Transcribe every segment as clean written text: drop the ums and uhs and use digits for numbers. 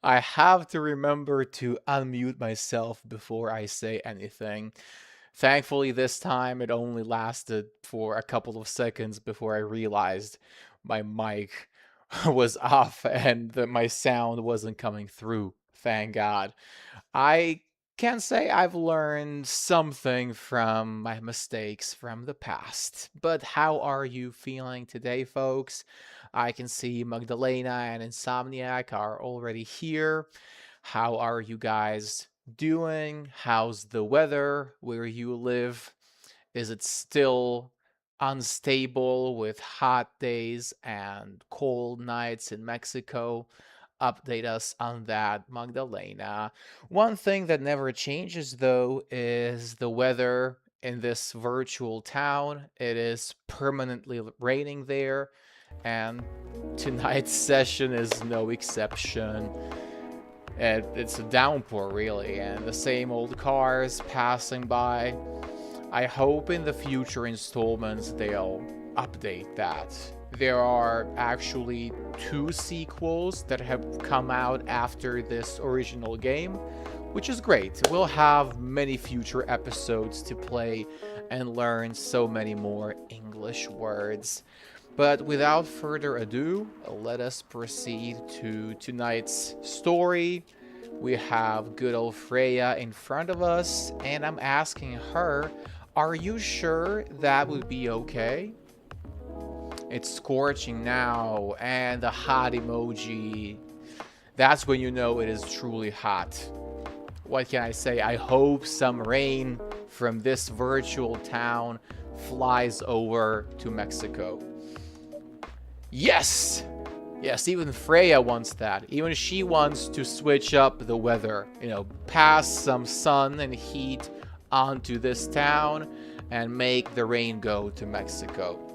I have to remember to unmute myself before I say anything. Thankfully, this time it only lasted for a couple of seconds before I realized my mic was off and that my sound wasn't coming through. Thank God. I can say I've learned something from my mistakes from the past. But how are you feeling today, folks? I can see Magdalena and Insomniac are already here. How are you guys doing? How's the weather where you live? Is it still unstable with hot days and cold nights in Mexico? Update us on that, Magdalena. One thing that never changes, though, is the weather in this virtual town. It is permanently raining there, and tonight's session is no exception. It's a downpour, really, and the same old cars passing by. I hope in the future installments they'll update that. There are actually two sequels that have come out after this original game, which is great. We'll have many future episodes to play and learn so many more English words. But without further ado, let us proceed to tonight's story. We have good old Freya in front of us, and I'm asking her, are you sure that would be okay? It's scorching now, and the hot emoji. That's when you know it is truly hot. What can I say? I hope some rain from this virtual town flies over to Mexico. Yes! Yes, even Freya wants that. Even she wants to switch up the weather. You know, pass some sun and heat onto this town and make the rain go to Mexico.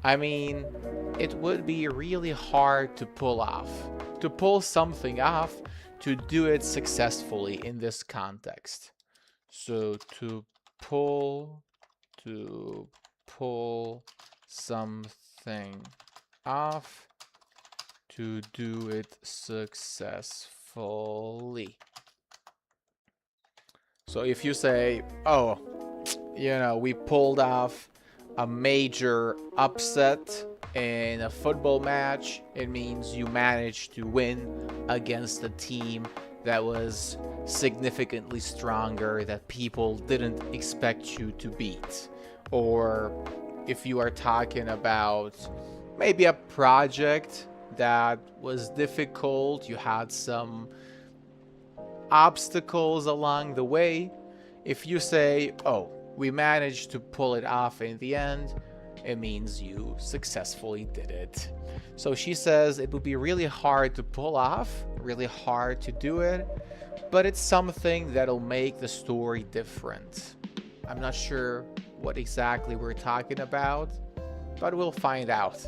I mean, it would be really hard to pull off. To pull something off, to do it successfully in this context. So to pull something off, to do it successfully. So if you say, oh, we pulled off a major upset in a football match, it means you managed to win against a team that was significantly stronger that people didn't expect you to beat. Or if you are talking about maybe a project that was difficult, you had some obstacles along the way. If you say, oh, we managed to pull it off in the end, it means you successfully did it. So she says it would be really hard to pull off, really hard to do it, but it's something that'll make the story different. I'm not sure what exactly we're talking about, but we'll find out.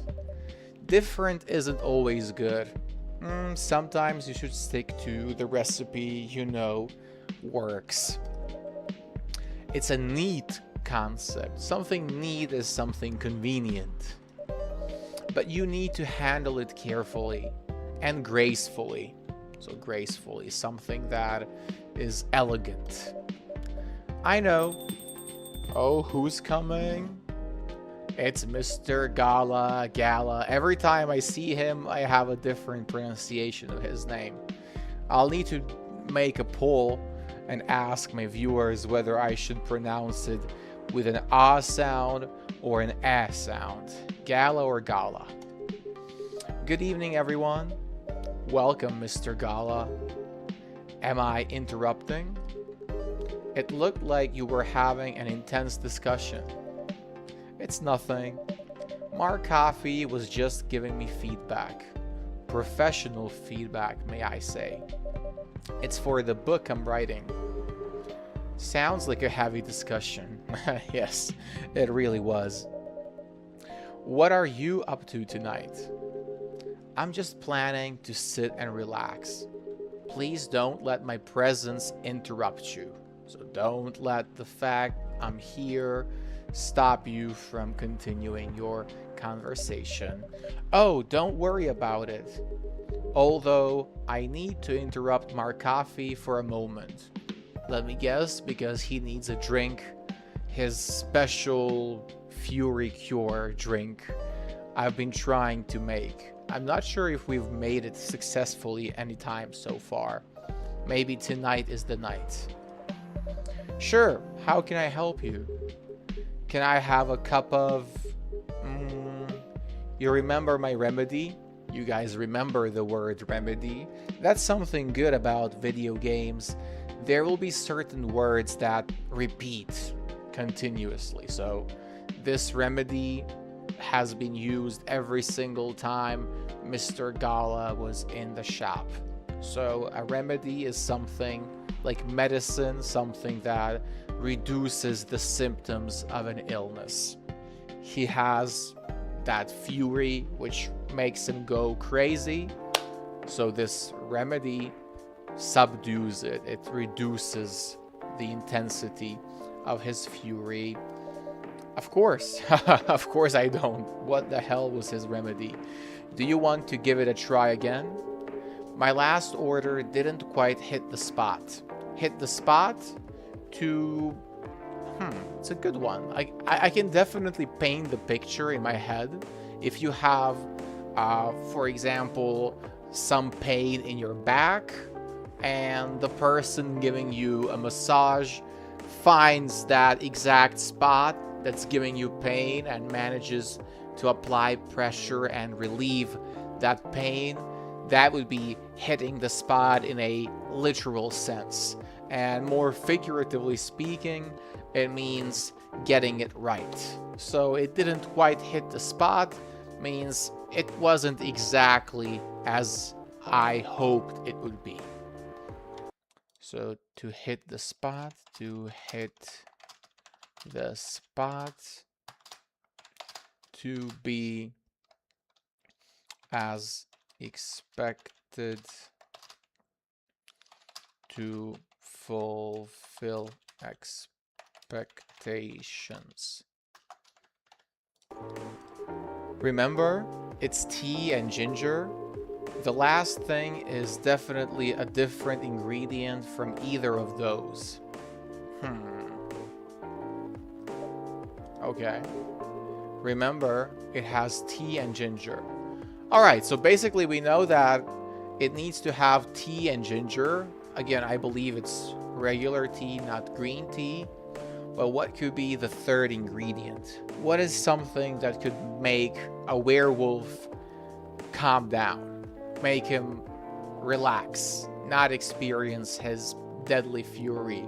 Different isn't always good. Sometimes you should stick to the recipe you know works. It's a neat concept. Something neat is something convenient. But you need to handle it carefully and gracefully. So gracefully, something that is elegant. I know. Oh, who's coming? It's Mr. Gala. Every time I see him, I have a different pronunciation of his name. I'll need to make a poll and ask my viewers whether I should pronounce it with an ah sound or an ah sound. Gala or Gala. Good evening, everyone. Welcome, Mr. Gala. Am I interrupting? It looked like you were having an intense discussion. It's nothing. Mark Coffey was just giving me feedback. Professional feedback, may I say. It's for the book I'm writing. Sounds like a heavy discussion. Yes, it really was. What are you up to tonight? I'm just planning to sit and relax. Please don't let my presence interrupt you. So don't let the fact I'm here stop you from continuing your conversation. Oh, don't worry about it. Although, I need to interrupt Markafi for a moment. Let me guess, because he needs a drink. His special Fury Cure drink I've been trying to make. I'm not sure if we've made it successfully anytime so far. Maybe tonight is the night. Sure, how can I help you? Can I have a cup of... You remember my remedy? You guys remember the word remedy? That's something good about video games. There will be certain words that repeat continuously. So this remedy has been used every single time Mr. Gala was in the shop. So a remedy is something like medicine, something that reduces the symptoms of an illness. He has that fury which makes him go crazy. So this remedy subdues it. It reduces the intensity of his fury. Of course. Of course I don't. What the hell was his remedy? Do you want to give it a try again? My last order didn't quite hit the spot. Hit the spot to... it's a good one. I can definitely paint the picture in my head. If you have, for example, some pain in your back, and the person giving you a massage finds that exact spot that's giving you pain and manages to apply pressure and relieve that pain, that would be hitting the spot in a literal sense. And more figuratively speaking, it means getting it right. So it didn't quite hit the spot means it wasn't exactly as I hoped it would be. So to hit the spot, to be as expected, to fulfill expectations. Remember, it's tea and ginger. The last thing is definitely a different ingredient from either of those. Okay. Remember, it has tea and ginger. Alright, so basically we know that it needs to have tea and ginger. Again, I believe it's regular tea, not green tea. But what could be the third ingredient? What is something that could make a werewolf calm down? Make him relax, not experience his deadly fury.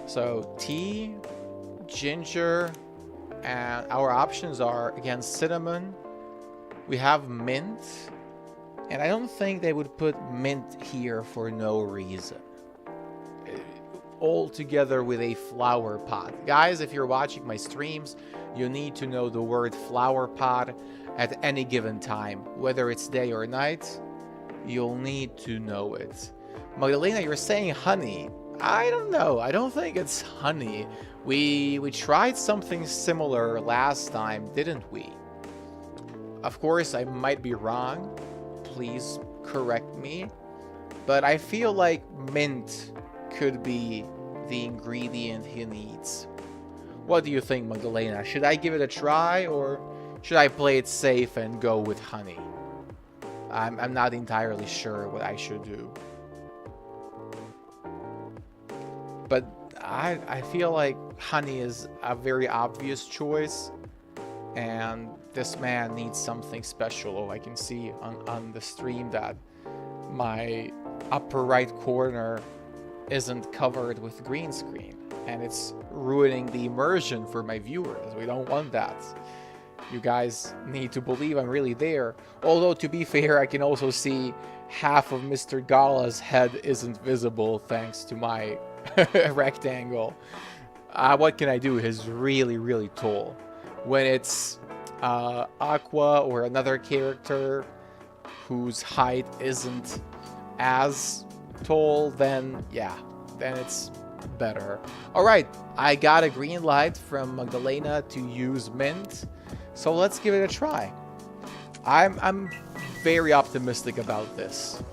So tea, ginger, and our options are, again, cinnamon. We have mint, and I don't think they would put mint here for no reason. All together with a flower pot. Guys, if you're watching my streams, you need to know the word flower pot at any given time. Whether it's day or night, you'll need to know it. Magdalena, you're saying honey. I don't know. I don't think it's honey. We tried something similar last time, didn't we? Of course, I might be wrong. Please correct me. But I feel like mint could be the ingredient he needs. What do you think, Magdalena? Should I give it a try, or should I play it safe and go with honey? I'm not entirely sure what I should do. But I feel like honey is a very obvious choice, and this man needs something special. Oh, I can see on the stream that my upper right corner isn't covered with green screen, and it's ruining the immersion for my viewers. We don't want that. You guys need to believe I'm really there. Although, to be fair, I can also see half of Mr. Gala's head isn't visible thanks to my rectangle. What can I do? He's really, really tall. When it's Aqua or another character whose height isn't as tall, then yeah, then it's better. All right, I got a green light from Magdalena to use mint, so let's give it a try. I'm very optimistic about this.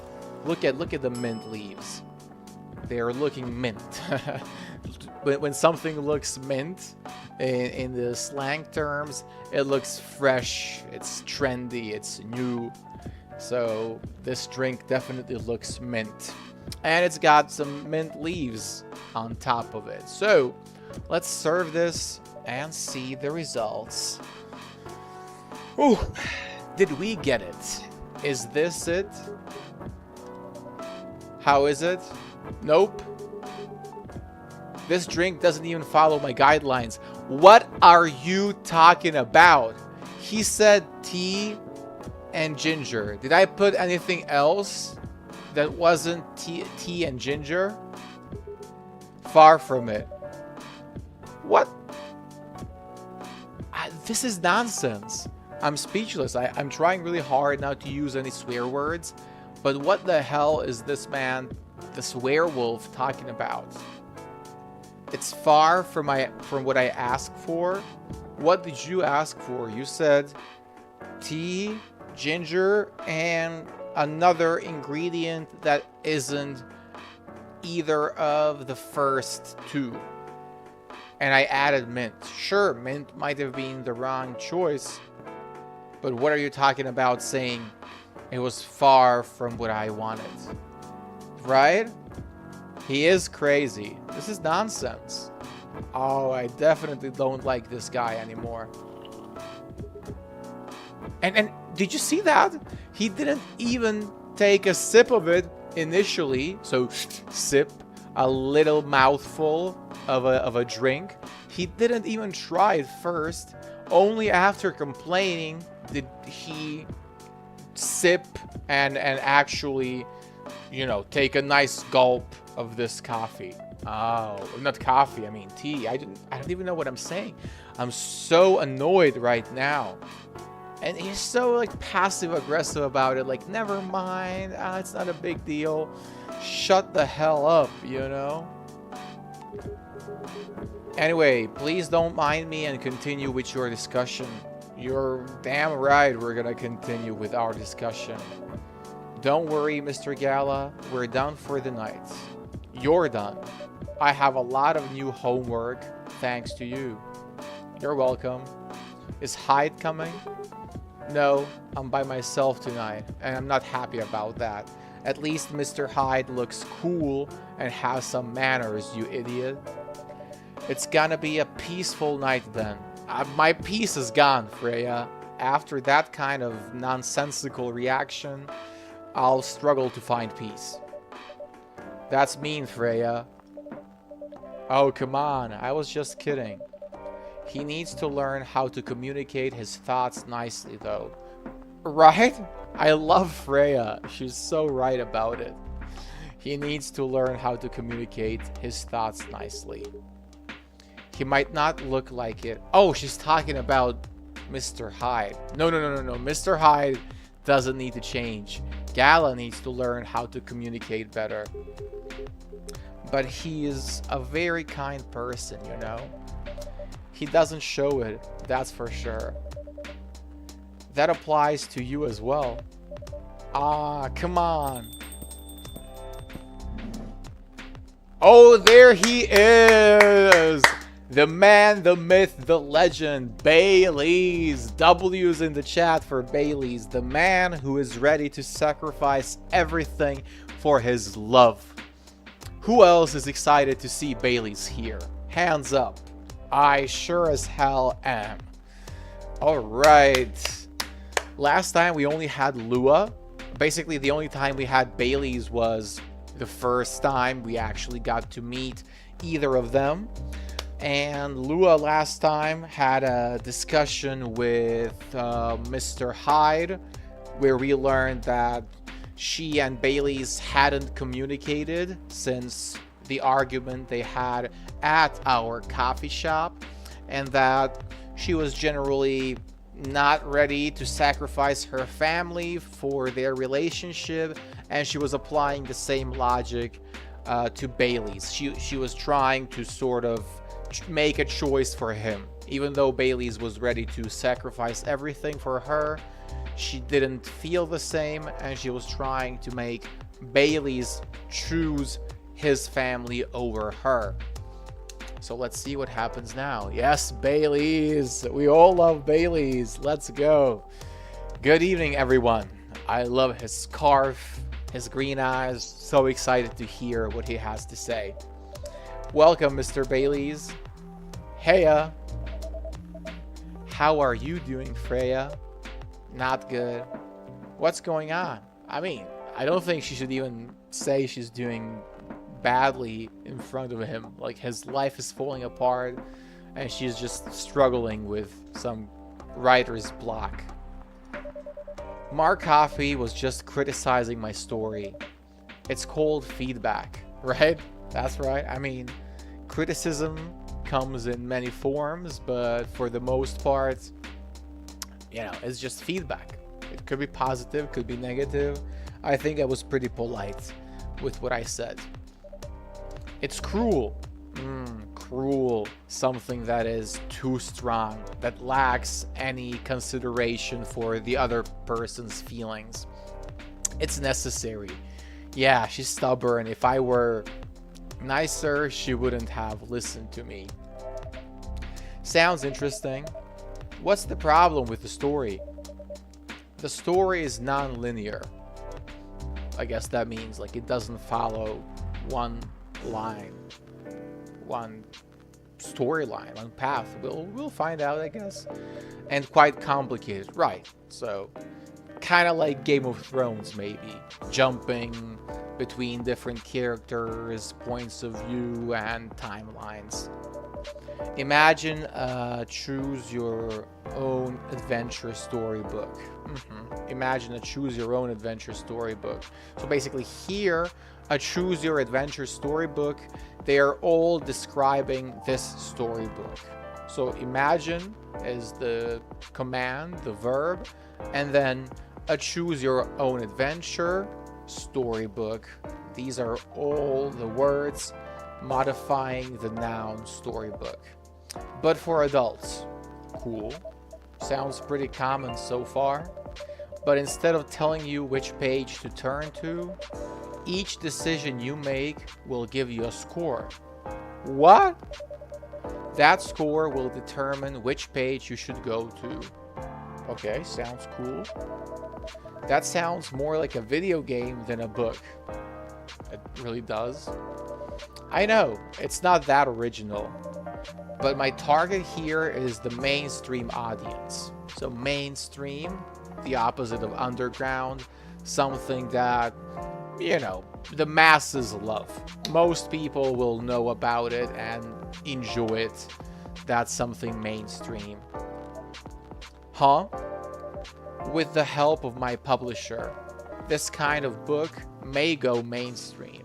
Look at the mint leaves. They're looking mint. When something looks mint, in the slang terms, it looks fresh, it's trendy, it's new. So this drink definitely looks mint. And it's got some mint leaves on top of it. So let's serve this and see the results. Ooh, did we get it? Is this it? How is it? Nope. This drink doesn't even follow my guidelines. What are you talking about? He said tea and ginger. Did I put anything else that wasn't tea and ginger? Far from it. What? This is nonsense. I'm speechless. I'm trying really hard not to use any swear words, but what the hell is this man, this werewolf, talking about? It's far from what I asked for. What did you ask for? You said tea, ginger, and another ingredient that isn't either of the first two. And I added mint. Sure, mint might have been the wrong choice, but what are you talking about saying it was far from what I wanted? Right? He is crazy. This is nonsense. Oh, I definitely don't like this guy anymore. And did you see that? He didn't even take a sip of it initially. So sip, a little mouthful of a drink. He didn't even try it first. Only after complaining did he sip and actually, you know, take a nice gulp of this coffee. Oh, not coffee, I mean tea. I don't even know what I'm saying. I'm so annoyed right now. And he's so like passive aggressive about it, like never mind, it's not a big deal. Shut the hell up, you know? Anyway, please don't mind me and continue with your discussion. You're damn right we're gonna continue with our discussion. Don't worry, Mr. Gala, we're done for the night. You're done. I have a lot of new homework thanks to you. You're welcome. Is Hyde coming? No, I'm by myself tonight, and I'm not happy about that. At least Mr. Hyde looks cool and has some manners, you idiot. It's gonna be a peaceful night then. My peace is gone, Freya. After that kind of nonsensical reaction, I'll struggle to find peace. That's mean, Freya. Oh, come on. I was just kidding. He needs to learn how to communicate his thoughts nicely, though. Right? I love Freya. She's so right about it. He needs to learn how to communicate his thoughts nicely. He might not look like it. Oh, she's talking about Mr. Hyde. No. Mr. Hyde doesn't need to change. Gala needs to learn how to communicate better. But he is a very kind person, you know? He doesn't show it, that's for sure. That applies to you as well. Ah, come on. Oh, there he is! The man, the myth, the legend, Bailey's. W's in the chat for Bailey's. The man who is ready to sacrifice everything for his love. Who else is excited to see Bailey's here? Hands up. I sure as hell am. Alright. Last time we only had Lua. Basically, the only time we had Bailey's was the first time we actually got to meet either of them. And Lua last time had a discussion with Mr. Hyde, where we learned that she and Bailey's hadn't communicated since the argument they had at our coffee shop, and that she was generally not ready to sacrifice her family for their relationship, and she was applying the same logic to Bailey's. She was trying to sort of make a choice for him. Even though Bailey's was ready to sacrifice everything for her, she didn't feel the same, and she was trying to make Bailey's choose his family over her. So let's see what happens now. Yes, Bailey's. We all love Bailey's. Let's go. Good evening, everyone. I love his scarf, his green eyes. So excited to hear what he has to say. Welcome, Mr. Bailey's. Heya. How are you doing, Freya? Not good. What's going on? I mean, I don't think she should even say she's doing badly in front of him. Like, his life is falling apart and she's just struggling with some writer's block. Mark Coffey was just criticizing my story. It's called feedback, right? That's right. I mean, criticism comes in many forms, but for the most part, you know, it's just feedback. It could be positive, could be negative. I think I was pretty polite with what I said. It's cruel. Cruel. Something that is too strong, that lacks any consideration for the other person's feelings. It's necessary. Yeah, she's stubborn. If I were nicer, she wouldn't have listened to me. Sounds interesting. What's the problem with the story? The story is non-linear. I guess that means like it doesn't follow one line, one storyline, one path. We'll find out, I guess. And quite complicated, right? So kind of like Game of Thrones, maybe, jumping between different characters, points of view, and timelines. Imagine a choose your own adventure storybook. Imagine a choose your own adventure storybook. So basically here, a choose your adventure storybook, they are all describing this storybook. So imagine is the command, the verb, and then a choose your own adventure storybook. These are all the words modifying the noun storybook, but for adults. Cool. Sounds pretty common so far. But instead of telling you which page to turn to, each decision you make will give you a score. What? That score will determine which page you should go to. Okay, sounds cool. That sounds more like a video game than a book. It really does. I know, it's not that original, but my target here is the mainstream audience. So mainstream, the opposite of underground, something that, you know, the masses love. Most people will know about it and enjoy it. That's something mainstream. Huh? With the help of my publisher, this kind of book may go mainstream.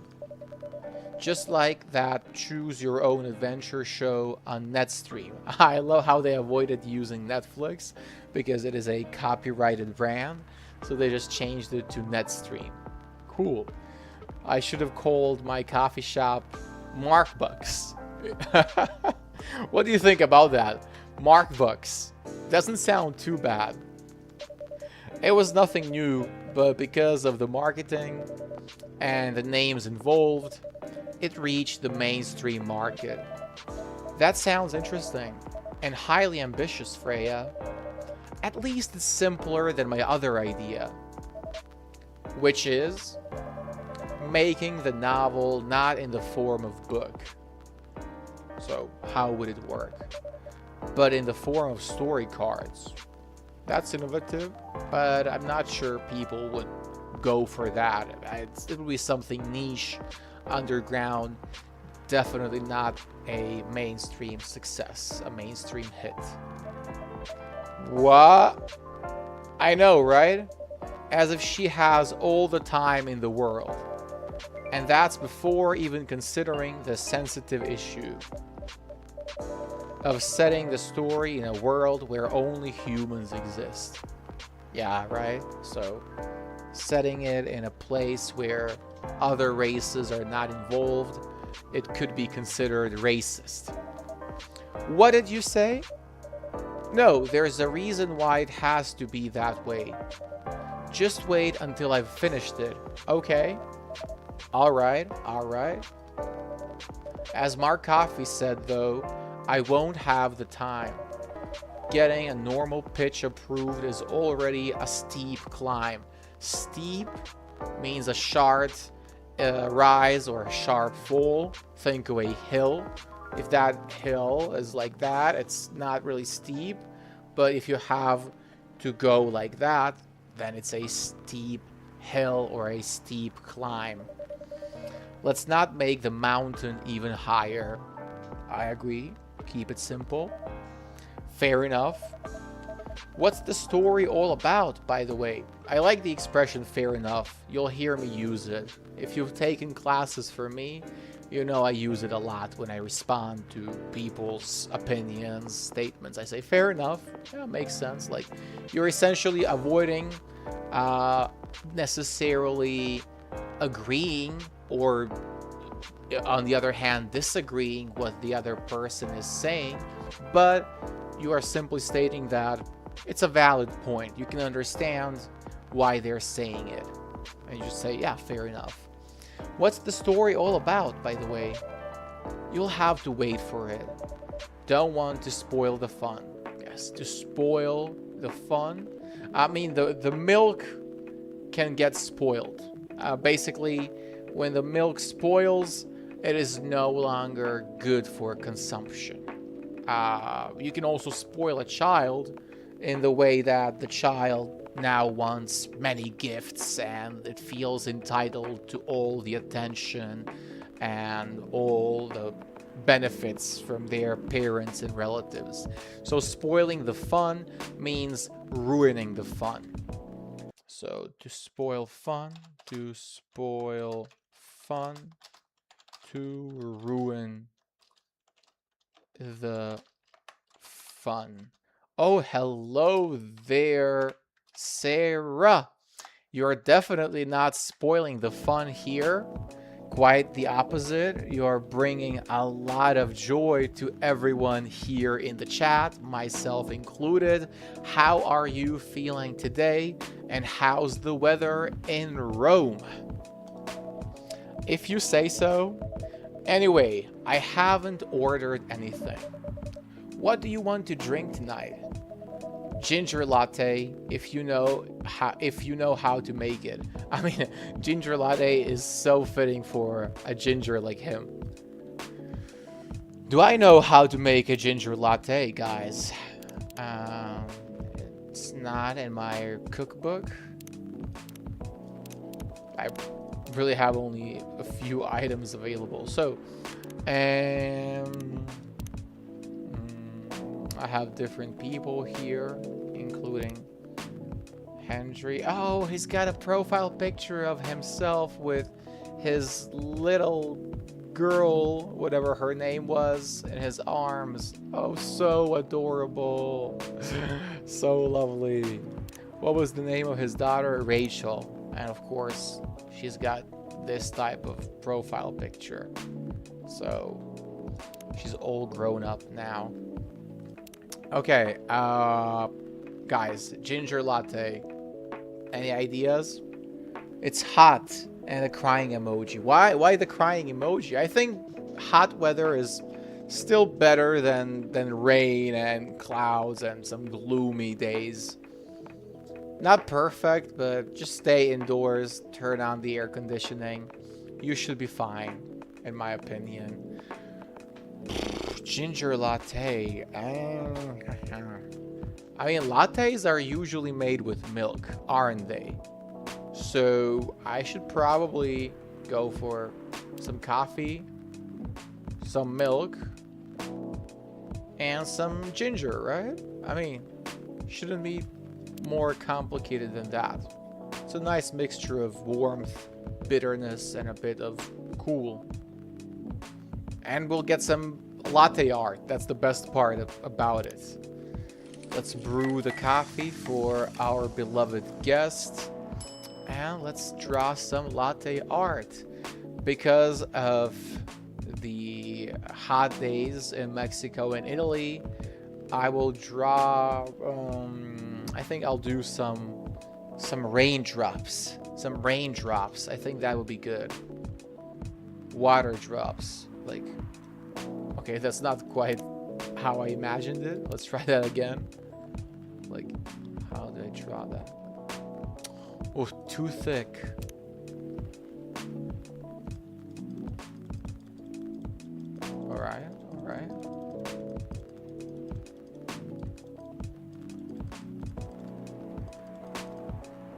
Just like that Choose Your Own Adventure show on Netstream. I love how they avoided using Netflix because it is a copyrighted brand, so they just changed it to Netstream. Cool. I should have called my coffee shop Markbucks. What do you think about that? Markbucks. Doesn't sound too bad. It was nothing new, but because of the marketing and the names involved, it reached the mainstream market. That sounds interesting and highly ambitious, Freya. At least it's simpler than my other idea, which is making the novel not in the form of book. So how would it work? But in the form of story cards. That's innovative, but I'm not sure people would go for that. It would be something niche, underground, definitely not a mainstream success, a mainstream hit. What? I know, right? As if she has all the time in the world. And that's before even considering the sensitive issue of setting the story in a world where only humans exist. Yeah, right? So setting it in a place where other races are not involved, it could be considered racist. What did you say? No, there's a reason why it has to be that way. Just wait until I've finished it. Okay. Alright, alright. As Mark Coffey said though, I won't have the time. Getting a normal pitch approved is already a steep climb. Steep means a sharp rise or a sharp fall. Think of a hill. If that hill is like that, it's not really steep. But if you have to go like that, then it's a steep hill or a steep climb. Let's not make the mountain even higher. I agree. Keep it simple. Fair enough. What's the story all about, by the way? I like the expression fair enough. You'll hear me use it. If you've taken classes from me, you know I use it a lot when I respond to people's opinions, statements. I say fair enough. Yeah, makes sense. Like, you're essentially avoiding necessarily agreeing or, on the other hand, disagreeing what the other person is saying, but you are simply stating that it's a valid point. You can understand why they're saying it. And you just say, yeah, fair enough. What's the story all about, by the way? You'll have to wait for it. Don't want to spoil the fun. Yes, to spoil the fun. I mean, the milk can get spoiled. Basically, when the milk spoils, it is no longer good for consumption. You can also spoil a child in the way that the child now wants many gifts and it feels entitled to all the attention and all the benefits from their parents and relatives. So spoiling the fun means ruining the fun. So to spoil fun, to spoil fun, to ruin the fun. Oh, hello there, Sarah. You're definitely not spoiling the fun here. Quite the opposite. You're bringing a lot of joy to everyone here in the chat, myself included. How are you feeling today? And how's the weather in Rome? If you say so. Anyway, I haven't ordered anything. What do you want to drink tonight? Ginger latte, if you know how to make it. I mean, ginger latte is so fitting for a ginger like him. Do I know how to make a ginger latte, guys? It's not in my cookbook. I really have only a few items available. So, I have different people here, including Henry. Oh, he's got a profile picture of himself with his little girl, whatever her name was, in his arms. Oh, so adorable. So lovely. What was the name of his daughter? Rachel. And of course, she's got this type of profile picture. So she's all grown up now. Okay, guys, ginger latte. Any ideas? It's hot and a crying emoji. Why the crying emoji? I think hot weather is still better than rain and clouds and some gloomy days. Not perfect, but just stay indoors, turn on the air conditioning. You should be fine, in my opinion. Ginger latte. I mean, lattes are usually made with milk, aren't they? So I should probably go for some coffee, some milk, and some ginger, right? I mean, shouldn't be more complicated than that. It's a nice mixture of warmth, bitterness, and a bit of cool. And we'll get some latte art. That's the best part about it. Let's brew the coffee for our beloved guest. And let's draw some latte art. Because of the hot days in Mexico and Italy, I will draw, I think I'll do some raindrops. Some raindrops. I think that would be good. Water drops. Like, okay, that's not quite how I imagined it. Let's try that again. Like, how did I draw that? Oh, too thick. Alright, alright.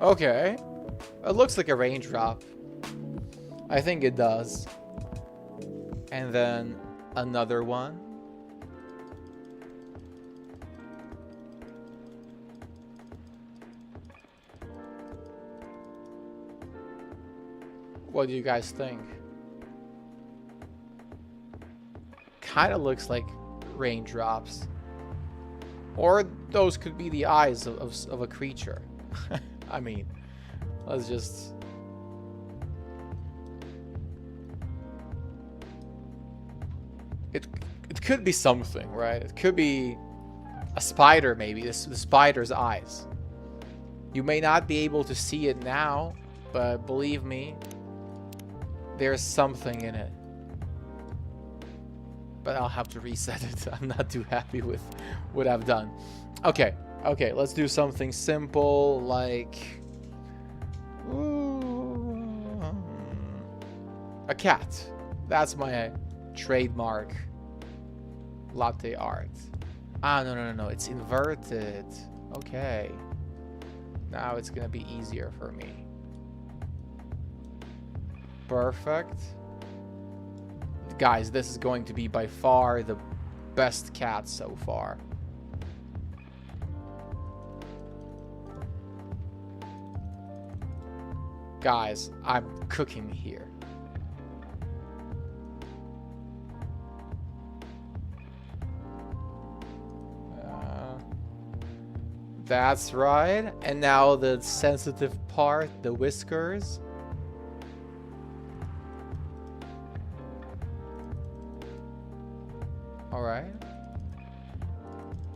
Okay. It looks like a raindrop. I think it does. And then another one. What do you guys think? Kind of looks like raindrops. Or those could be the eyes of a creature. I mean, let's just... It could be something, right? It could be a spider, maybe. The spider's eyes. You may not be able to see it now, but believe me, there's something in it. But I'll have to reset it. I'm not too happy with what I've done. Okay, let's do something simple like... a cat. That's my trademark latte art. Ah, no. It's inverted. Okay. Now it's gonna be easier for me. Perfect. Guys, this is going to be by far the best cat so far. Guys, I'm cooking here. That's right. And now the sensitive part, the whiskers.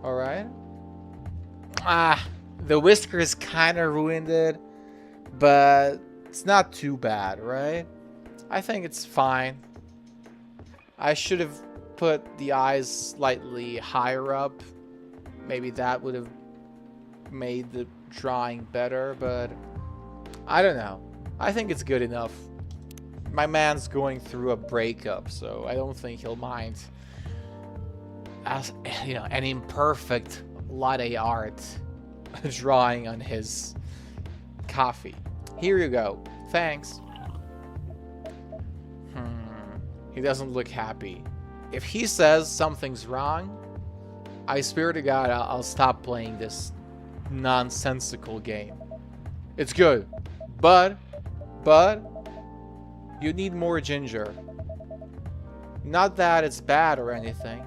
Alright. Ah, the whiskers kind of ruined it, but it's not too bad, right? I think it's fine. I should have put the eyes slightly higher up. Maybe that would have made the drawing better, but I don't know. I think it's good enough. My man's going through a breakup, so I don't think he'll mind. As you know, an imperfect latte art drawing on his coffee. Here you go. Thanks. He doesn't look happy. If he says something's wrong, I swear to God, I'll stop playing this nonsensical game. It's good, but you need more ginger. Not that it's bad or anything.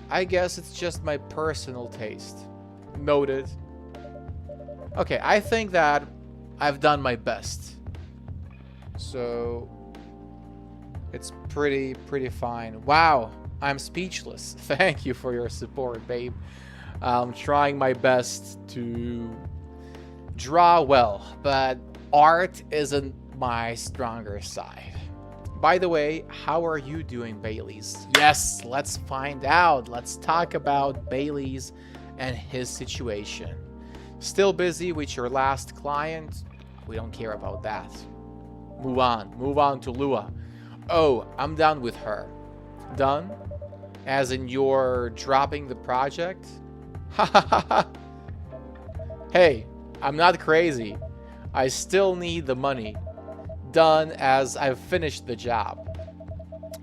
I guess it's just my personal taste. Noted. Okay, I think that I've done my best. So it's pretty fine. Wow, I'm speechless. Thank you for your support, babe. I'm trying my best to draw well, but art isn't my stronger side. By the way, how are you doing, Baileys? Yes, let's find out. Let's talk about Baileys and his situation. Still busy with your last client? We don't care about that. Move on to Lua. Oh, I'm done with her. Done? As in you're dropping the project? Hey, I'm not crazy. I still need the money. Done as I've finished the job.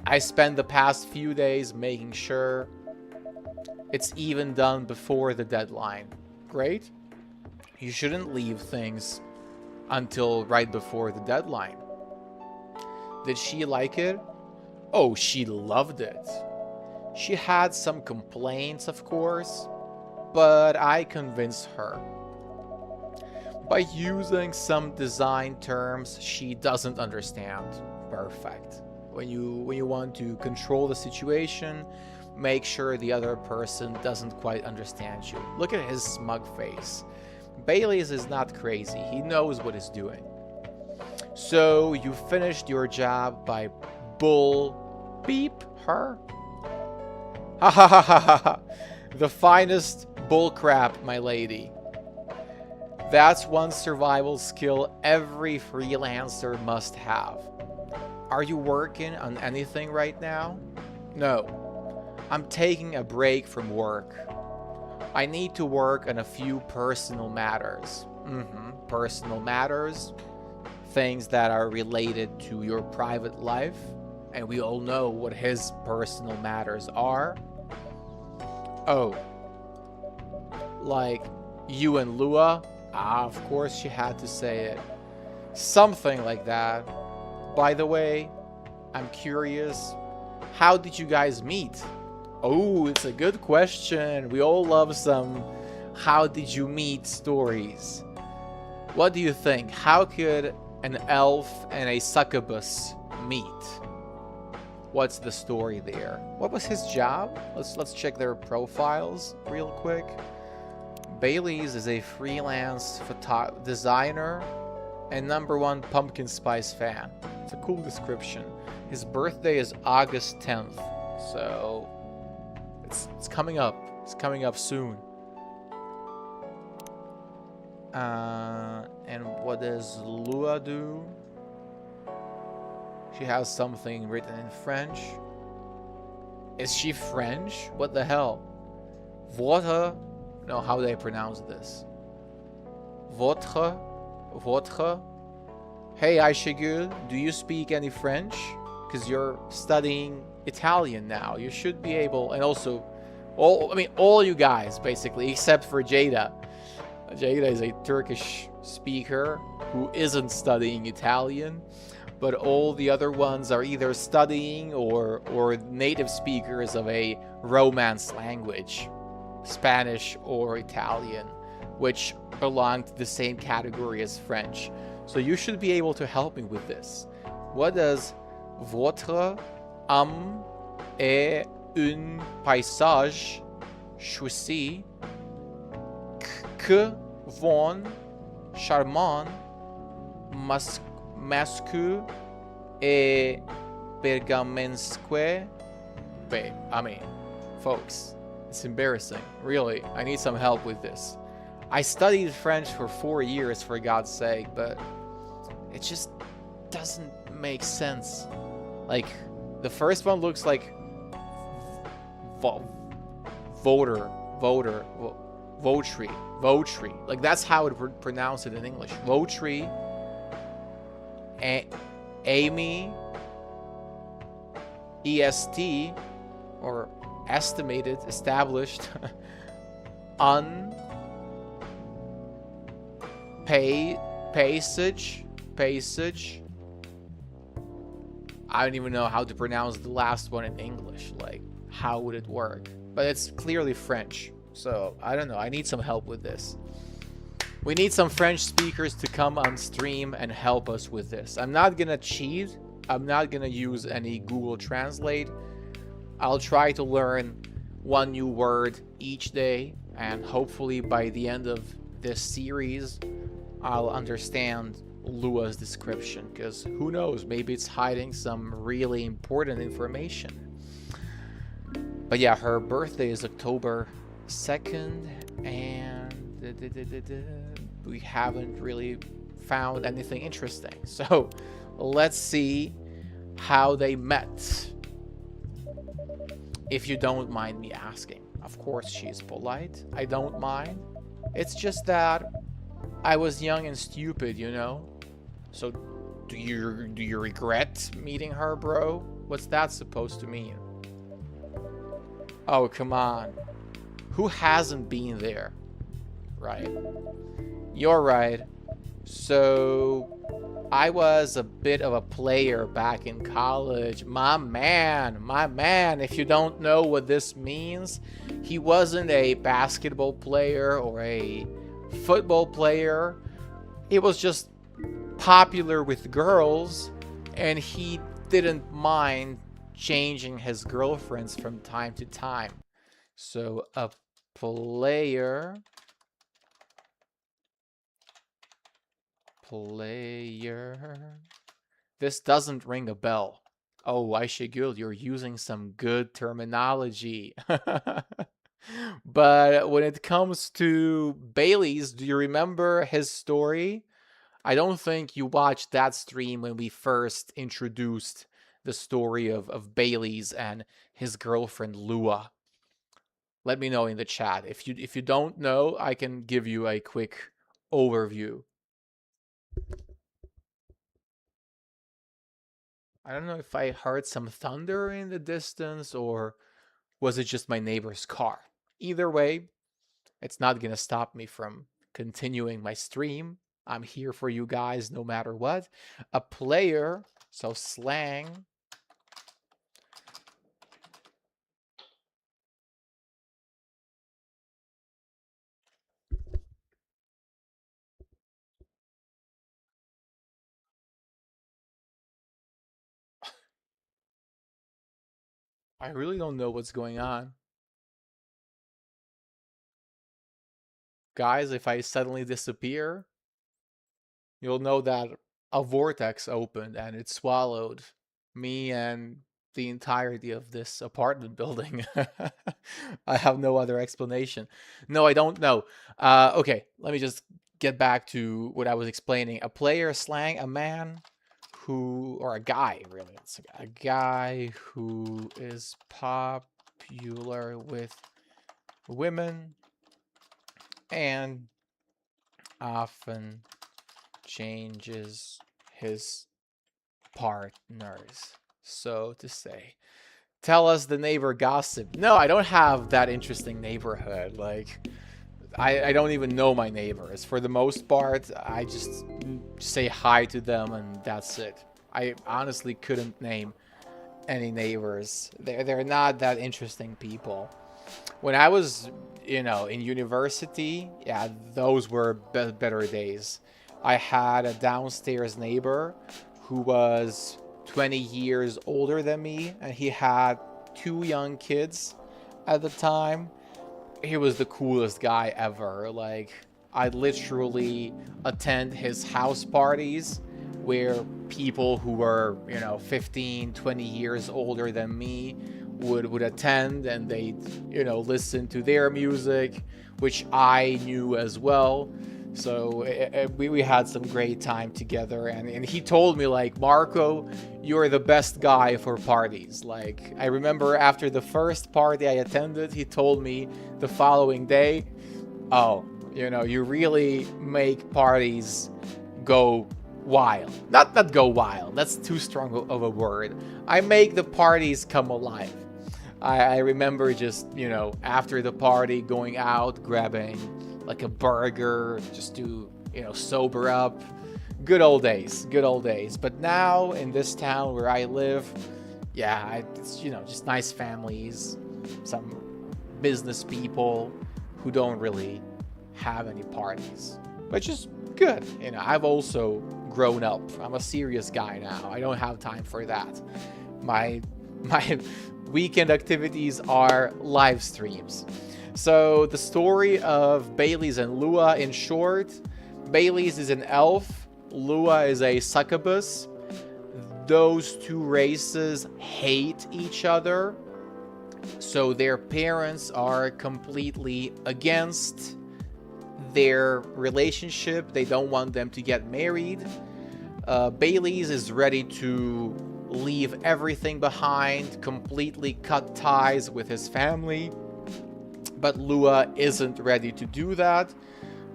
I spent the past few days making sure it's even done before the deadline. Great. You shouldn't leave things until right before the deadline. Did she like it? Oh, she loved it. She had some complaints, of course, but I convinced her. by using some design terms she doesn't understand. Perfect. When you want to control the situation, make sure the other person doesn't quite understand you. Look at his smug face. Bailey's is not crazy. He knows what he's doing. So you finished your job by bull beep her? Ha ha ha ha ha ha. The finest bull crap, my lady. That's one survival skill every freelancer must have. Are you working on anything right now? No. I'm taking a break from work. I need to work on a few personal matters. Personal matters. Things that are related to your private life. And we all know what his personal matters are. Oh. Like you and Lua? Ah, of course she had to say it. Something like that. By the way, I'm curious, how did you guys meet? Oh, it's a good question. We all love some how did you meet stories. What do you think? How could an elf and a succubus meet? What's the story there? What was his job? Let's check their profiles real quick. Bailey's is a freelance designer and #1 pumpkin spice fan. It's a cool description. His birthday is August 10th, so it's coming up. It's coming up soon. And what does Lua do? She has something written in French. Is she French? What the hell? Votre? No, how do I pronounce this? Votre? Votre? Hey, Aishigul, do you speak any French? Because you're studying Italian now. You should be able, and also, all you guys, basically, except for Jada. Jada is a Turkish speaker who isn't studying Italian, but all the other ones are either studying or native speakers of a Romance language, Spanish or Italian, which belong to the same category as French. So you should be able to help me with this. What does votre âme est un paysage choisi que von charmant masque et bergamensque? I mean, folks, it's embarrassing. Really, I need some help with this. I studied French for 4 years, for God's sake, but it just doesn't make sense. Like, the first one looks like votry. Like, that's how it would pronounce it in English. Votry. Amy. EST. Or estimated, established. Passage. I don't even know how to pronounce the last one in English. Like, how would it work? But it's clearly French. So, I don't know. I need some help with this. We need some French speakers to come on stream and help us with this. I'm not gonna cheat. I'm not gonna use any Google Translate. I'll try to learn one new word each day. And hopefully by the end of this series, I'll understand Lua's description. Because who knows? Maybe it's hiding some really important information. But yeah, her birthday is October 2nd, and we haven't really found anything interesting. So let's see how they met. If you don't mind me asking. Of course she's polite. I don't mind. It's just that I was young and stupid, you know? So do you regret meeting her, bro? What's that supposed to mean? Oh, come on. Who hasn't been there? Right. You're right. So I was a bit of a player back in college. My man. If you don't know what this means, he wasn't a basketball player or a football player, He was just popular with girls, and he didn't mind changing his girlfriends from time to time. So a player player. This doesn't ring a bell. Oh, Aishigul, you're using some good terminology. But when it comes to Bailey's, do you remember his story? I don't think you watched that stream when we first introduced the story of Bailey's and his girlfriend Lua. Let me know in the chat. If you don't know, I can give you a quick overview. I don't know if I heard some thunder in the distance or was it just my neighbor's car. Either way, it's not gonna stop me from continuing my stream. I'm here for you guys no matter what. A player, so slang. I really don't know what's going on. Guys, if I suddenly disappear, you'll know that a vortex opened and it swallowed me and the entirety of this apartment building. I have no other explanation. No, I don't know. Okay, let me just get back to what I was explaining. A player slang, a man who, or a guy, really. It's a guy who is popular with women and often changes his partners, so to say. Tell us the neighbor gossip. No, I don't have that interesting neighborhood. Like, I don't even know my neighbors. For the most part, I just say hi to them and that's it. I honestly couldn't name any neighbors. They're not that interesting people. When I was, in university, yeah, those were better days. I had a downstairs neighbor who was 20 years older than me, and he had two young kids at the time. He was the coolest guy ever. Like, I'd literally attend his house parties where people who were, 15, 20 years older than me would attend, and they'd, listen to their music, which I knew as well. So we had some great time together, and he told me, like, Marco, you're the best guy for parties. Like, I remember after the first party I attended, he told me the following day, oh, you really make parties go wild. Not go wild, that's too strong of a word. I make the parties come alive. I remember just, after the party, going out, grabbing like a burger just to, sober up. Good old days, good old days. But now in this town where I live, yeah, it's, just nice families, some business people who don't really have any parties, which is good. I've also grown up. I'm a serious guy now. I don't have time for that. My weekend activities are live streams. So the story of Bailey's and Lua, in short, Bailey's is an elf, Lua is a succubus. Those two races hate each other, so their parents are completely against their relationship. They don't want them to get married. Bailey's is ready to leave everything behind, completely cut ties with his family, but Lua isn't ready to do that.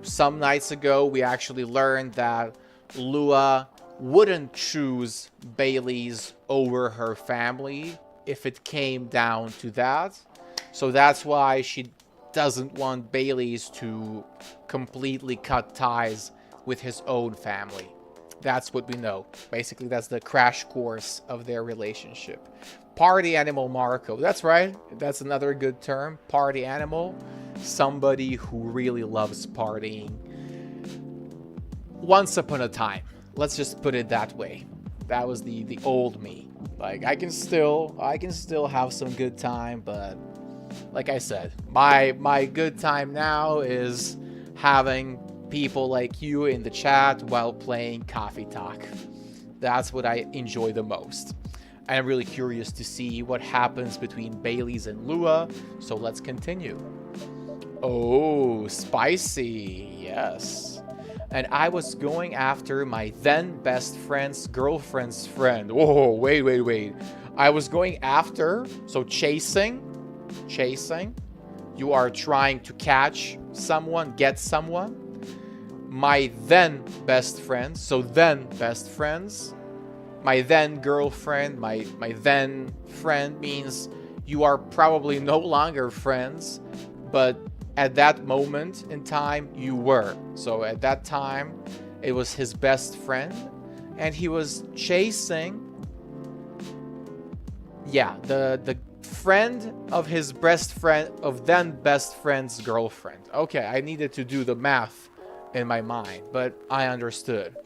Some nights ago, we actually learned that Lua wouldn't choose Bailey's over her family if it came down to that. So that's why she doesn't want Bailey's to completely cut ties with his own family. That's what we know. Basically, that's the crash course of their relationship. Party animal Marco. That's right. That's another good term. Party animal. Somebody who really loves partying. once upon a time. Let's just put it that way. That was the old me. Like I can still have some good time, but like I said, my good time now is having people like you in the chat while playing Coffee Talk. That's what I enjoy the most. I'm really curious to see what happens between Bailey's and Lua, so let's continue. Oh, spicy, yes. And I was going after my then best friend's girlfriend's friend. Whoa, wait. I was going after, so chasing. You are trying to catch someone, get someone. My then best friend, so then best friends. My then girlfriend, my then friend means you are probably no longer friends, but at that moment in time, you were. So at that time, it was his best friend, and he was chasing, yeah, the friend of his best friend, of then best friend's girlfriend. Okay, I needed to do the math in my mind, but I understood.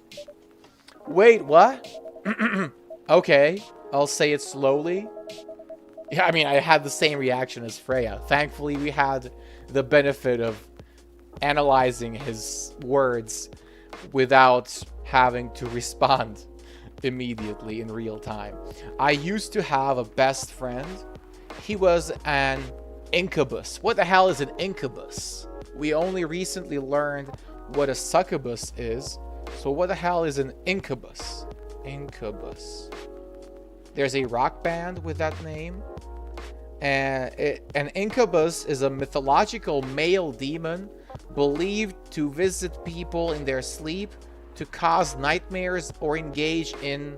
Wait, what? Okay, I'll say it slowly. Yeah, I mean, I had the same reaction as Freya. Thankfully, we had the benefit of analyzing his words without having to respond immediately in real time. I used to have a best friend. He was an incubus. What the hell is an incubus? We only recently learned what a succubus is. So what the hell is an incubus? Incubus. There's a rock band with that name. And an incubus is a mythological male demon believed to visit people in their sleep to cause nightmares or engage in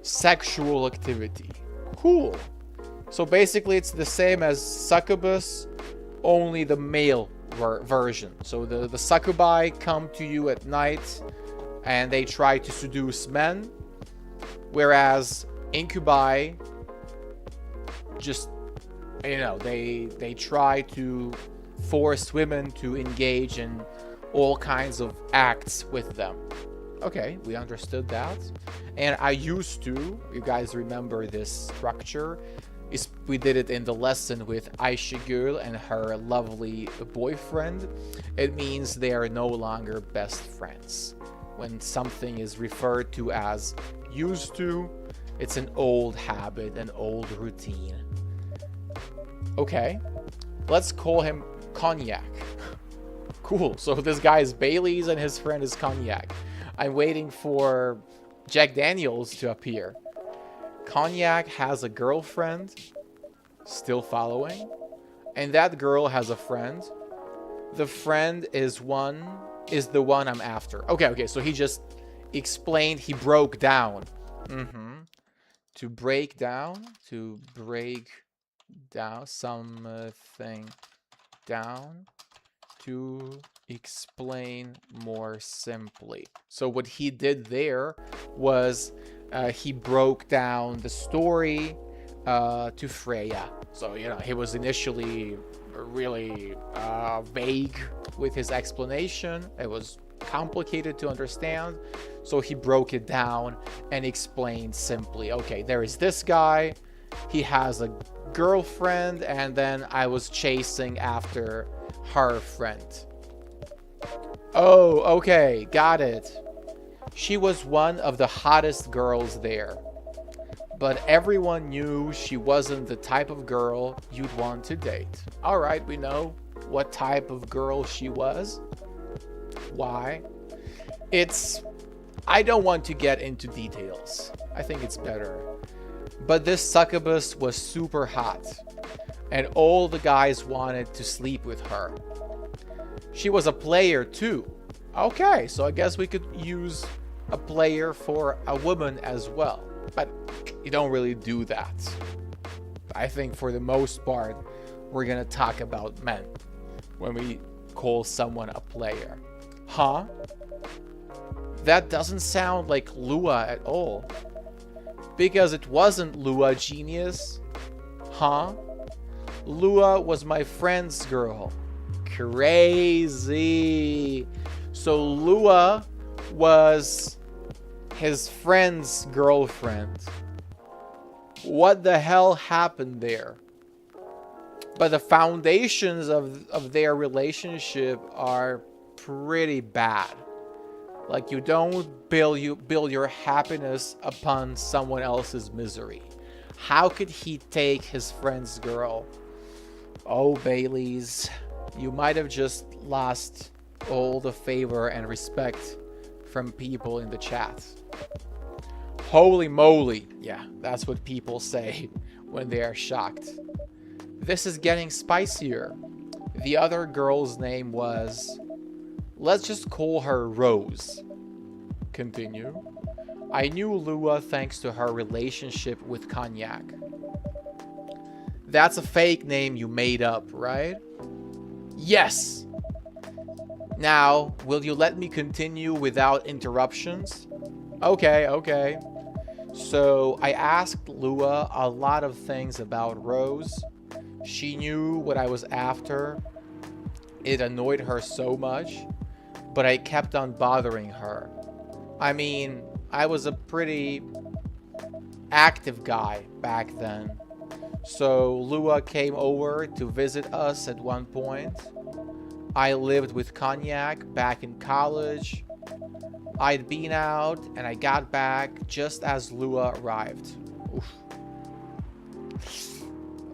sexual activity. Cool. So basically it's the same as succubus, only the male version. So the succubi come to you at night and they try to seduce men, whereas incubi just, you know, they try to force women to engage in all kinds of acts with them. Okay, we understood that. And I used to, you guys remember this structure, we did it in the lesson with Aishigul and her lovely boyfriend. It means they are no longer best friends. When something is referred to as used to, it's an old habit, an old routine. Okay, let's call him Cognac. Cool, so this guy is Bailey's and his friend is Cognac. I'm waiting for Jack Daniels to appear. Cognac has a girlfriend, still following, and that girl has a friend. The friend is the one I'm after. Okay, so he just explained, he broke down. To break down something down, to explain more simply. So what he did there was he broke down the story to Freya. So, you know, he was initially really vague with his explanation. It was complicated to understand. So he broke it down and explained simply, okay, there is this guy, he has a girlfriend, and then I was chasing after her friend. Oh, okay, got it. She was one of the hottest girls there, but everyone knew she wasn't the type of girl you'd want to date. All right, we know what type of girl she was. Why? I don't want to get into details. I think it's better. But this succubus was super hot, and all the guys wanted to sleep with her. She was a player too. Okay, so I guess we could use a player for a woman as well. But you don't really do that. I think for the most part, we're gonna talk about men when we call someone a player. Huh? That doesn't sound like Lua at all. Because it wasn't Lua, genius. Huh? Lua was my friend's girl. Crazy. So Lua was his friend's girlfriend. What the hell happened there? But the foundations of their relationship are pretty bad. Like, you don't build your happiness upon someone else's misery. How could he take his friend's girl? Oh, Baileys, you might have just lost all the favor and respect from people in the chat. Holy moly. Yeah, that's what people say when they are shocked. This is getting spicier. The other girl's name was... let's just call her Rose. Continue. I knew Lua thanks to her relationship with Cognac. That's a fake name you made up, right? Yes! Now, will you let me continue without interruptions? Okay. So, I asked Lua a lot of things about Rose. She knew what I was after. It annoyed her so much, but I kept on bothering her. I mean, I was a pretty active guy back then. So Lua came over to visit us at one point. I lived with Cognac back in college. I'd been out and I got back just as Lua arrived. Oof.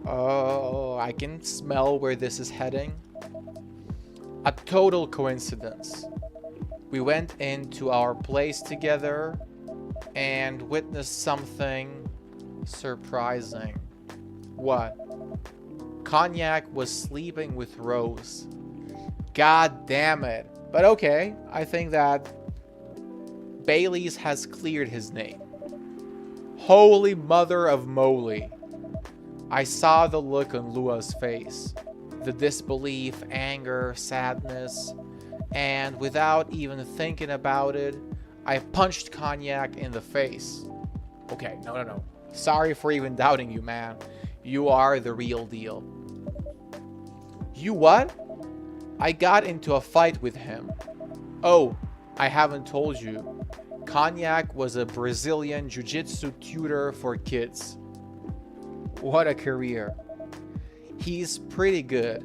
Oh, I can smell where this is heading. A total coincidence. We went into our place together and witnessed something surprising. What? Cognac was sleeping with Rose. God damn it. But okay, I think that Bailey's has cleared his name. Holy mother of moly. I saw the look on Lua's face. The disbelief, anger, sadness, and without even thinking about it, I punched Cognac in the face. Okay, no. Sorry for even doubting you, man. You are the real deal. You what? I got into a fight with him. Oh, I haven't told you. Cognac was a Brazilian jiu-jitsu tutor for kids. What a career. He's pretty good.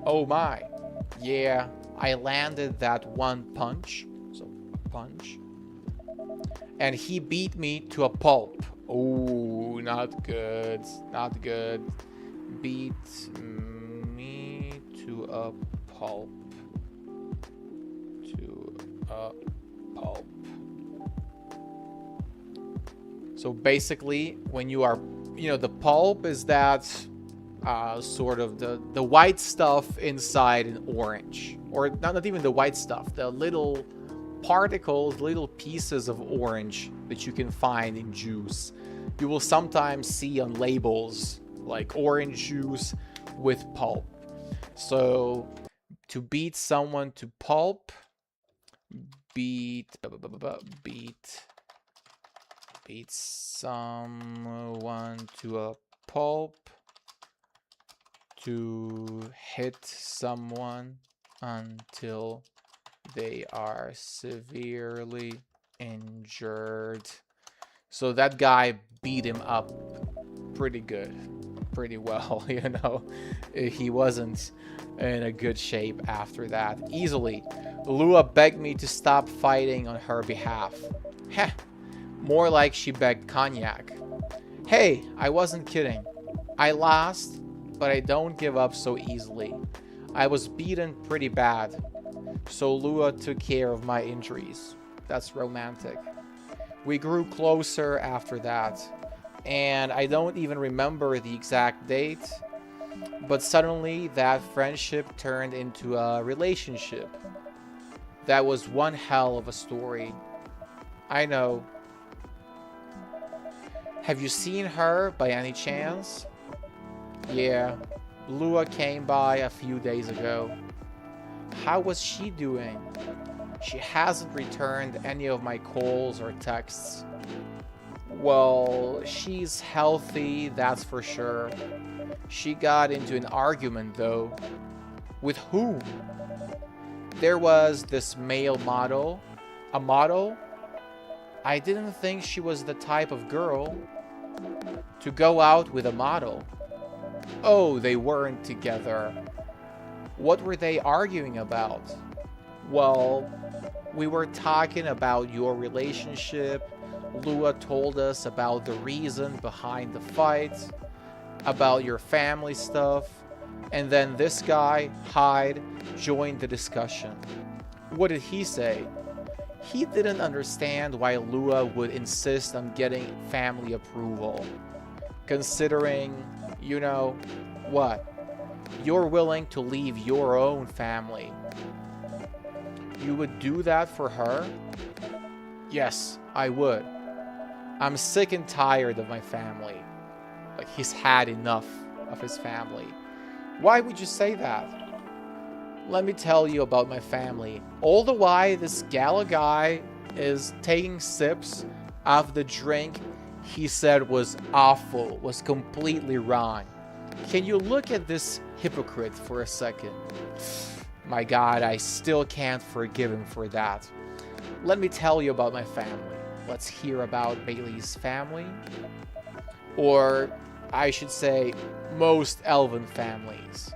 Oh my. Yeah, I landed that one punch. So, punch. And he beat me to a pulp. Oh, not good. Not good. Beat me to a pulp. To a pulp. So basically, when you are, the pulp is that sort of the white stuff inside an orange. Or not even the white stuff, the little particles, little pieces of orange that you can find in juice. You will sometimes see on labels like orange juice with pulp. So to beat someone to pulp, beat someone to a pulp, to hit someone until they are severely injured. So that guy beat him up pretty good, pretty well, He wasn't in a good shape after that. Easily. Lua begged me to stop fighting on her behalf. Heh, more like she begged Cognac. Hey, I wasn't kidding. I lost, but I don't give up so easily. I was beaten pretty bad, so Lua took care of my injuries. That's romantic. We grew closer after that, and I don't even remember the exact date, but suddenly that friendship turned into a relationship. That was one hell of a story. I know. Have you seen her by any chance? Yeah, Lua came by a few days ago. How was she doing? She hasn't returned any of my calls or texts. Well, she's healthy, that's for sure. She got into an argument though. With whom? There was this male model. A model? I didn't think she was the type of girl to go out with a model. Oh, they weren't together. What were they arguing about? Well, we were talking about your relationship. Lua told us about the reason behind the fight, about your family stuff, and then this guy, Hyde, joined the discussion. What did he say? He didn't understand why Lua would insist on getting family approval, considering, you know, what? You're willing to leave your own family. You would do that for her? Yes, I would. I'm sick and tired of my family. Like, he's had enough of his family. Why would you say that? Let me tell you about my family. All the while this gala guy is taking sips of the drink he said was awful, was completely wrong. Can you look at this hypocrite for a second? My God, I still can't forgive him for that. Let me tell you about my family. Let's hear about Bailey's family. Or I should say, most elven families.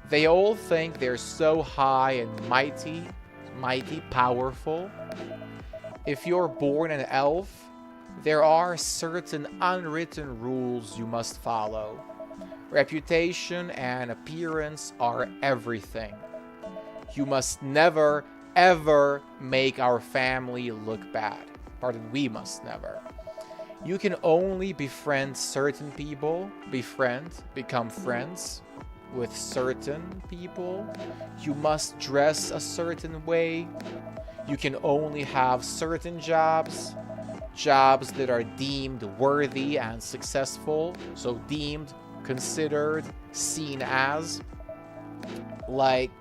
They all think they're so high and mighty, powerful. If you're born an elf, there are certain unwritten rules you must follow. Reputation and appearance are everything. You must never, ever make our family look bad. Pardon, we must never. You can only befriend certain people, become friends with certain people. You must dress a certain way. You can only have certain jobs that are deemed worthy and successful. So deemed, considered, seen as, like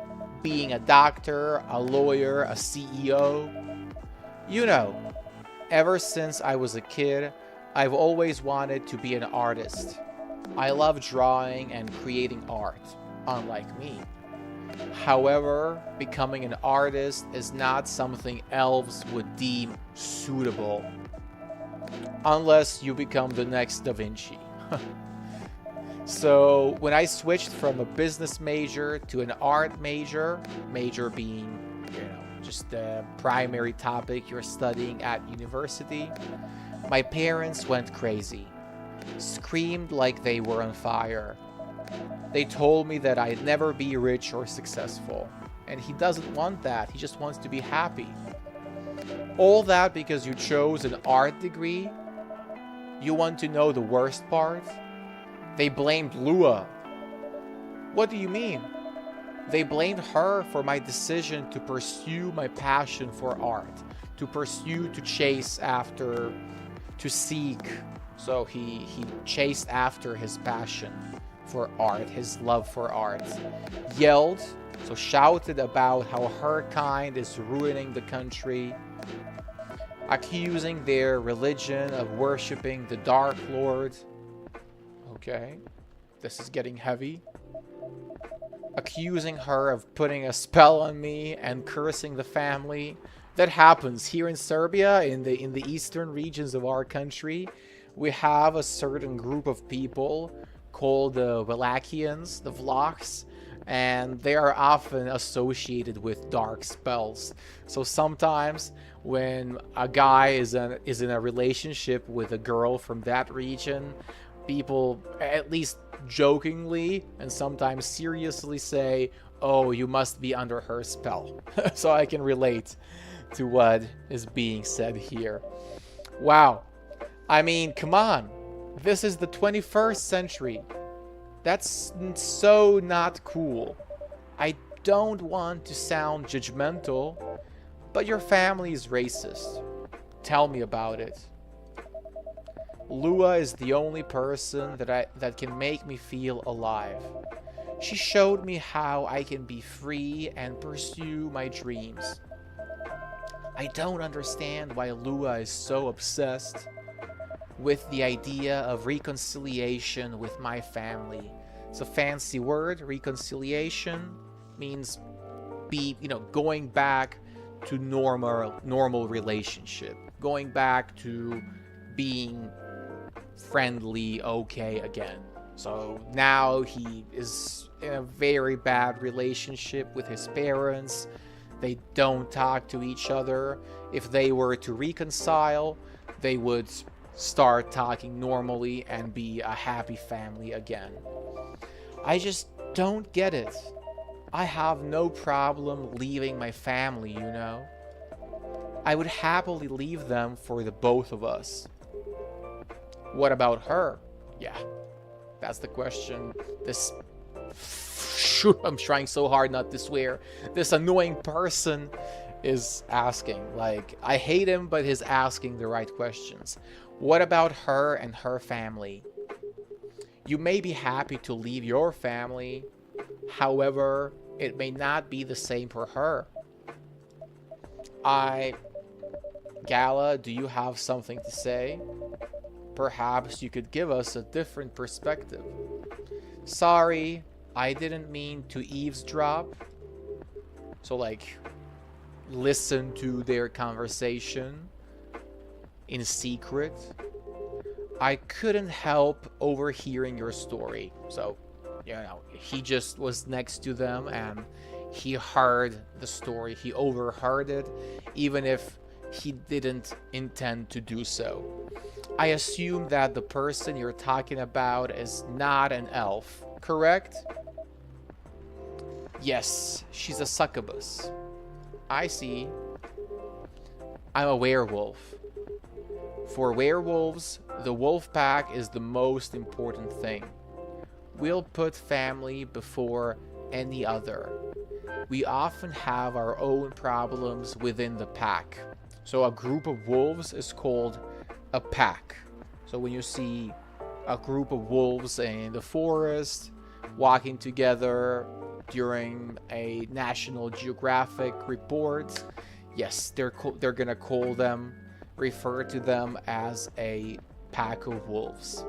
being a doctor, a lawyer, a CEO. You know, ever since I was a kid, I've always wanted to be an artist. I love drawing and creating art, unlike me. However, becoming an artist is not something elves would deem suitable. Unless you become the next Da Vinci. So, when I switched from a business major to an art major being, just the primary topic you're studying at university, my parents went crazy. Screamed like they were on fire. They told me that I'd never be rich or successful. And he doesn't want that. He just wants to be happy. All that because you chose an art degree? You want to know the worst part? They blamed Lua. What do you mean? They blamed her for my decision to pursue my passion for art. To chase after, to seek. So he chased after his passion for art, his love for art. Yelled, so shouted about how her kind is ruining the country. Accusing their religion of worshipping the Dark Lord. Okay, this is getting heavy. Accusing her of putting a spell on me and cursing the family. That happens here in Serbia, in the eastern regions of our country. We have a certain group of people called the Wallachians, the Vlachs, and they are often associated with dark spells. So sometimes when a guy is in a relationship with a girl from that region, people, at least jokingly and sometimes seriously, say, "Oh, you must be under her spell." So I can relate to what is being said here. Wow. I mean, come on. This is the 21st century. That's so not cool. I don't want to sound judgmental, but your family is racist. Tell me about it. Lua is the only person that can make me feel alive. She showed me how I can be free and pursue my dreams. I don't understand why Lua is so obsessed with the idea of reconciliation with my family. It's a fancy word. Reconciliation means going back to normal relationship, going back to being friendly, okay again. So now he is in a very bad relationship with his parents. They don't talk to each other. If they were to reconcile, they would start talking normally and be a happy family again. I just don't get it. I have no problem leaving my family, you know? I would happily leave them for the both of us. What about her? Yeah, that's the question. This... Shoot, I'm trying so hard not to swear. This annoying person is asking. Like, I hate him, but he's asking the right questions. What about her and her family? You may be happy to leave your family. However, it may not be the same for her. Gala, do you have something to say? Perhaps you could give us a different perspective. Sorry, I didn't mean to eavesdrop. So, like, listen to their conversation in secret. I couldn't help overhearing your story. So, you know, he just was next to them and he heard the story. He overheard it, even if he didn't intend to do so. I assume that the person you're talking about is not an elf, correct? Yes, she's a succubus. I see. I'm a werewolf. For werewolves, the wolf pack is the most important thing. We'll put family before any other. We often have our own problems within the pack. So a group of wolves is called a pack. So when you see a group of wolves in the forest walking together during a National Geographic report, yes, they're gonna refer to them as a pack of wolves.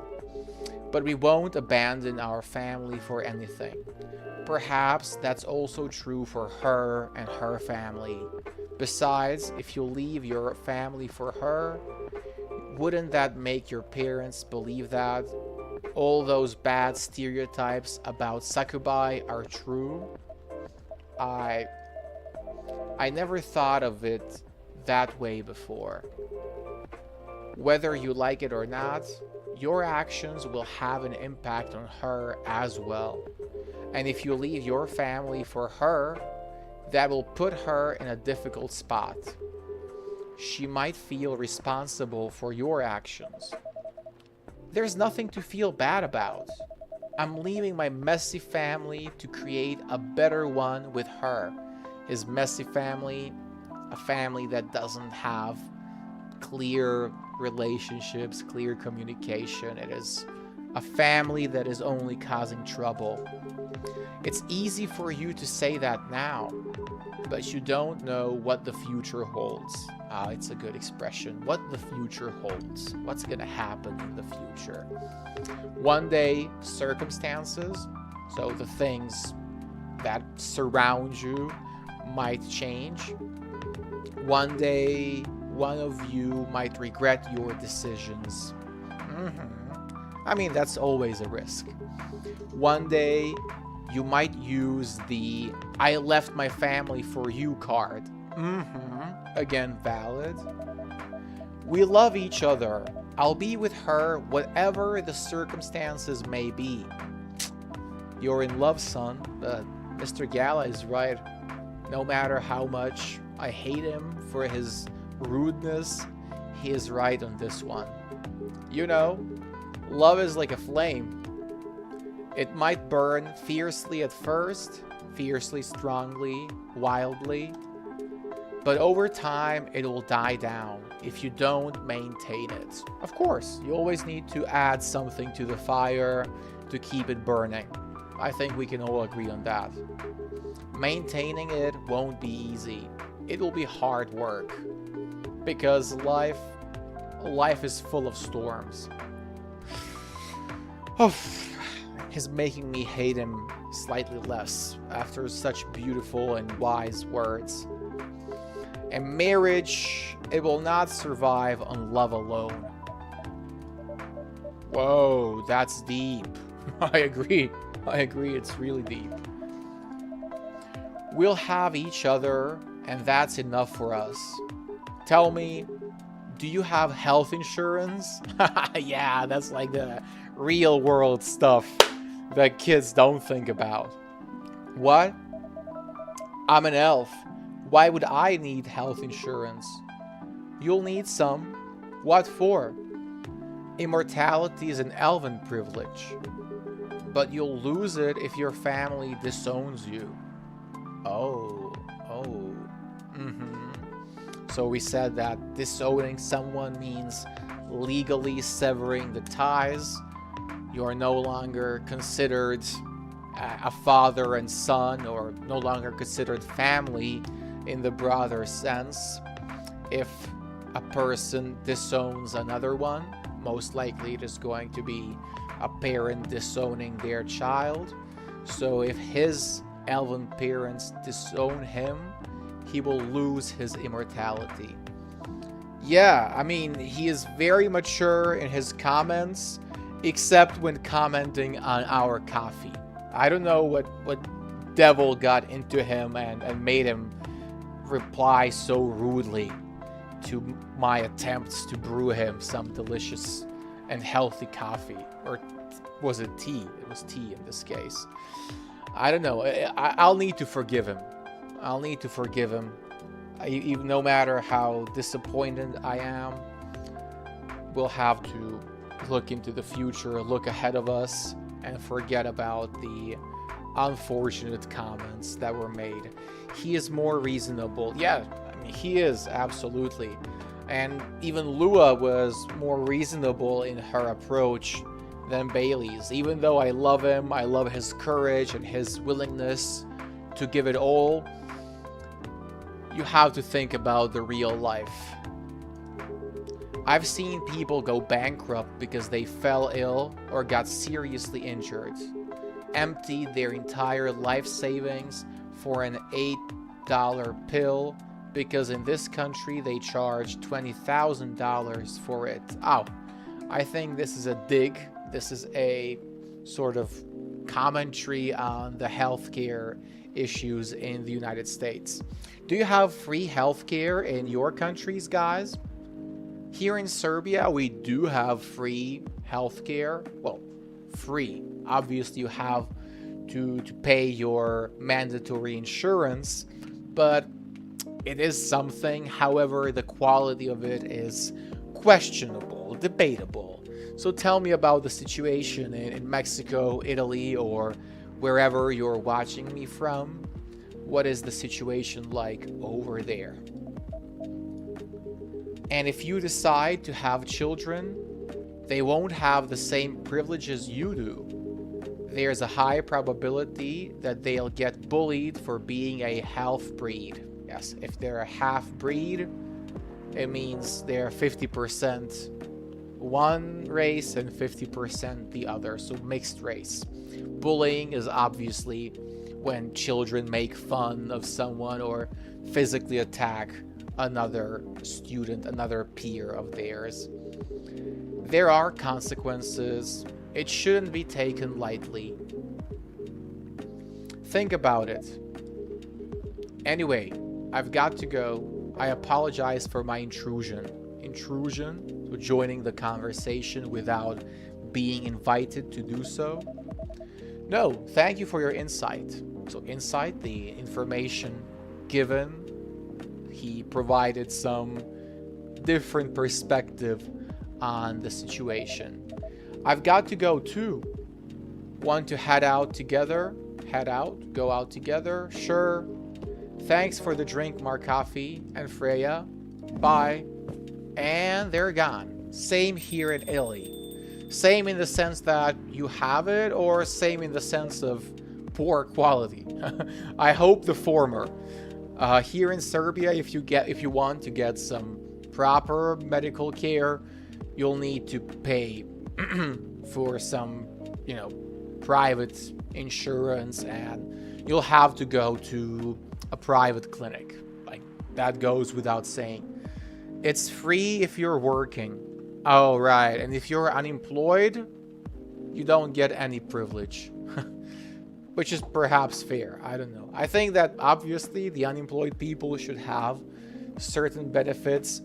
But we won't abandon our family for anything. Perhaps that's also true for her and her family. Besides, if you leave your family for her, wouldn't that make your parents believe that all those bad stereotypes about succubi are true? I never thought of it that way before. Whether you like it or not, your actions will have an impact on her as well. And if you leave your family for her, that will put her in a difficult spot. She might feel responsible for your actions. There's nothing to feel bad about. I'm leaving my messy family to create a better one with her. His messy family, a family that doesn't have clear relationships, clear communication. It is a family that is only causing trouble. It's easy for you to say that now, but you don't know what the future holds. It's a good expression. What the future holds. What's gonna happen in the future? One day, circumstances, so the things that surround you, might change. One day, one of you might regret your decisions. I mean, that's always a risk. One day, you might use the "I left my family for you" card. Again, valid. We love each other. I'll be with her whatever the circumstances may be. You're in love, son, but Mr. Gala is right. No matter how much I hate him for his rudeness, he is right on this one. You know, love is like a flame. It might burn fiercely at first, fiercely, strongly, wildly, but over time it will die down if you don't maintain it. Of course, you always need to add something to the fire to keep it burning. I think we can all agree on that. Maintaining it won't be easy. It will be hard work because life is full of storms. He's making me hate him slightly less after such beautiful and wise words. And marriage, it will not survive on love alone. Whoa, that's deep. I agree. It's really deep. We'll have each other, and that's enough for us. Tell me, do you have health insurance? Yeah, that's like the real world stuff that kids don't think about. What? I'm an elf. Why would I need health insurance? You'll need some. What for? Immortality is an elven privilege, but you'll lose it if your family disowns you. Oh. So we said that disowning someone means legally severing the ties. You're no longer considered a father and son, or no longer considered family in the broader sense. If a person disowns another one, most likely it is going to be a parent disowning their child. So if his elven parents disown him, he will lose his immortality. Yeah, I mean, he is very mature in his comments, except when commenting on our coffee. I don't know what devil got into him and made him reply so rudely to my attempts to brew him some delicious and healthy coffee. Or was it tea? It was tea in this case. I don't know. I'll need to forgive him. Even no matter how disappointed I am, we'll have to look into the future, look ahead of us, and forget about the unfortunate comments that were made. He is more reasonable. Yeah, I mean, he is, absolutely. And even Lua was more reasonable in her approach than Bailey's. Even though I love him, I love his courage and his willingness to give it all, you have to think about the real life. I've seen people go bankrupt because they fell ill or got seriously injured, emptied their entire life savings for an $8 pill because in this country they charge $20,000 for it. Oh, I think this is a dig. This is a sort of commentary on the healthcare issues in the United States. Do you have free healthcare in your countries, guys? Here in Serbia, we do have free healthcare. Well, free. Obviously, you have to pay your mandatory insurance, but it is something. However, the quality of it is questionable, debatable. So tell me about the situation in Mexico, Italy, or wherever you're watching me from. What is the situation like over there? And if you decide to have children, they won't have the same privileges you do. There's a high probability that they'll get bullied for being a half-breed. Yes, if they're a half-breed, it means they're 50% one race and 50% the other, so mixed race. Bullying is obviously when children make fun of someone or physically attack another student, another peer of theirs. There are consequences. It shouldn't be taken lightly. Think about it. Anyway, I've got to go. I apologize for my intrusion, so joining the conversation without being invited to do so. No, thank you for your insight. So insight, the information given, he provided some different perspective on the situation. I've got to go too. Want to head out together? Go out together? Sure. Thanks for the drink, Markafi and Freya. Bye. And they're gone. Same here in Italy. Same in the sense that you have it, or same in the sense of poor quality? I hope the former. Here in Serbia, if you want to get some proper medical care, you'll need to pay for some, private insurance, and you'll have to go to a private clinic, like That goes without saying. It's free if you're working. Oh, right. And if you're unemployed, you don't get any privilege. Which is perhaps fair. I don't know. I think that obviously the unemployed people should have certain benefits,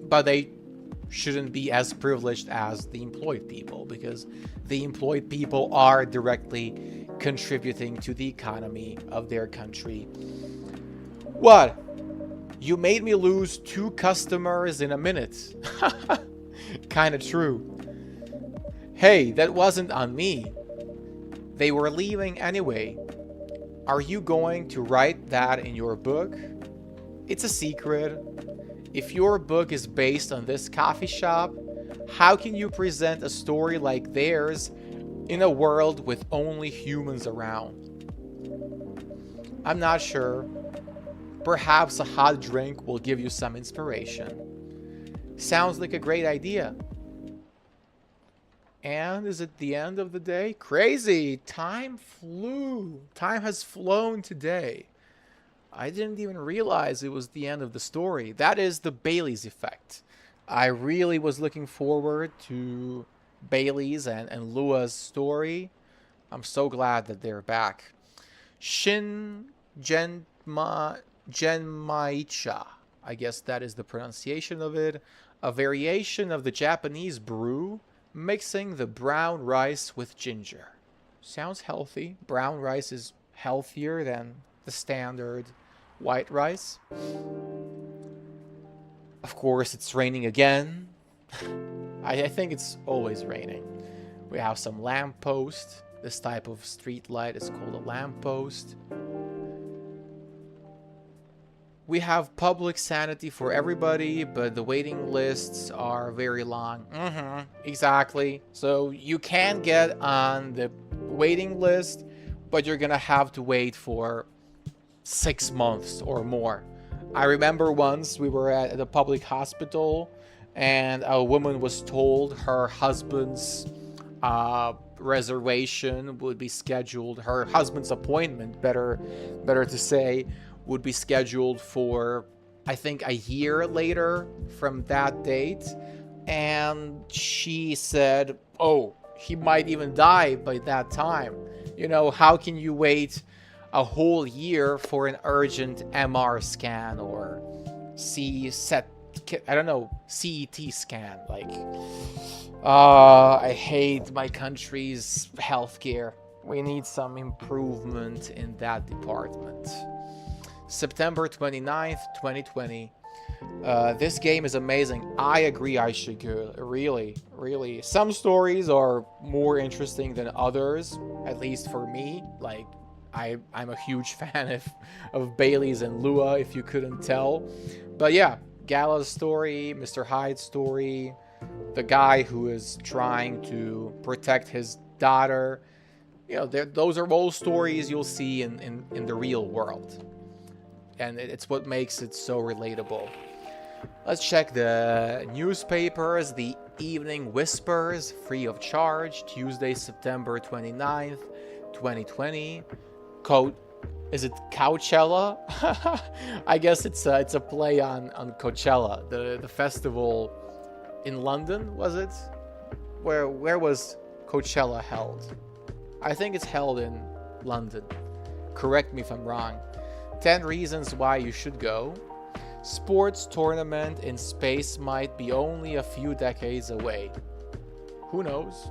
but they shouldn't be as privileged as the employed people, because the employed people are directly contributing to the economy of their country. What? You made me lose 2 customers in a minute. Kinda true. Hey, that wasn't on me. They were leaving anyway. Are you going to write that in your book? It's a secret. If your book is based on this coffee shop, how can you present a story like theirs in a world with only humans around? I'm not sure. Perhaps a hot drink will give you some inspiration. Sounds like a great idea. And is it the end of the day? Crazy! Time flew. Time has flown today. I didn't even realize it was the end of the story. That is the Bailey's effect. I really was looking forward to Bailey's and Lua's story. I'm so glad that they're back. Shin Genmaicha. I guess that is the pronunciation of it. A variation of the Japanese brew, mixing the brown rice with ginger. Sounds healthy. Brown rice is healthier than the standard white rice. Of course, it's raining again. I think it's always raining. We have some lamppost. This type of street light is called a lamppost. We have public sanity for everybody, but the waiting lists are very long. Exactly. So you can get on the waiting list, but you're gonna have to wait for 6 months or more. I remember once we were at a public hospital and a woman was told her husband's reservation would be scheduled, her husband's appointment, better to say, would be scheduled for, I think, a year later from that date. And she said, oh, he might even die by that time. You know, how can you wait a whole year for an urgent MR scan or CET scan? Like, I hate my country's healthcare. We need some improvement in that department. September 29th, 2020. This game is amazing. I agree I should go. Really, really. Some stories are more interesting than others, at least for me. Like, I'm a huge fan of Bailey's and Lua, if you couldn't tell. But yeah, Gala's story, Mr. Hyde's story, the guy who is trying to protect his daughter. You know, those are all stories you'll see in the real world. And it's what makes it so relatable. Let's check the newspapers. The Evening Whispers, free of charge, Tuesday, September 29th, 2020. Is it Coachella? I guess it's a play on Coachella, the festival in London, was it? Where was Coachella held? I think it's held in London. Correct me if I'm wrong. 10 reasons why you should go. Sports tournament in space might be only a few decades away. Who knows?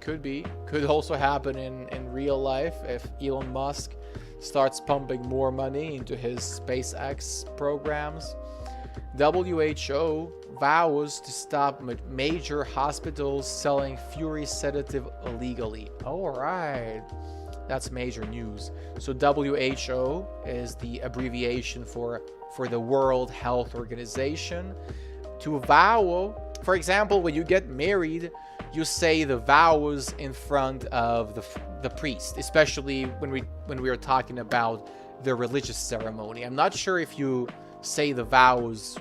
Could be. Could also happen in real life if Elon Musk starts pumping more money into his SpaceX programs. WHO vows to stop major hospitals selling Fury sedative illegally. Alright. That's major news. So WHO is the abbreviation for the World Health Organization. To vow, for example, when you get married, you say the vows in front of the priest, especially when we are talking about the religious ceremony. I'm not sure if you say the vows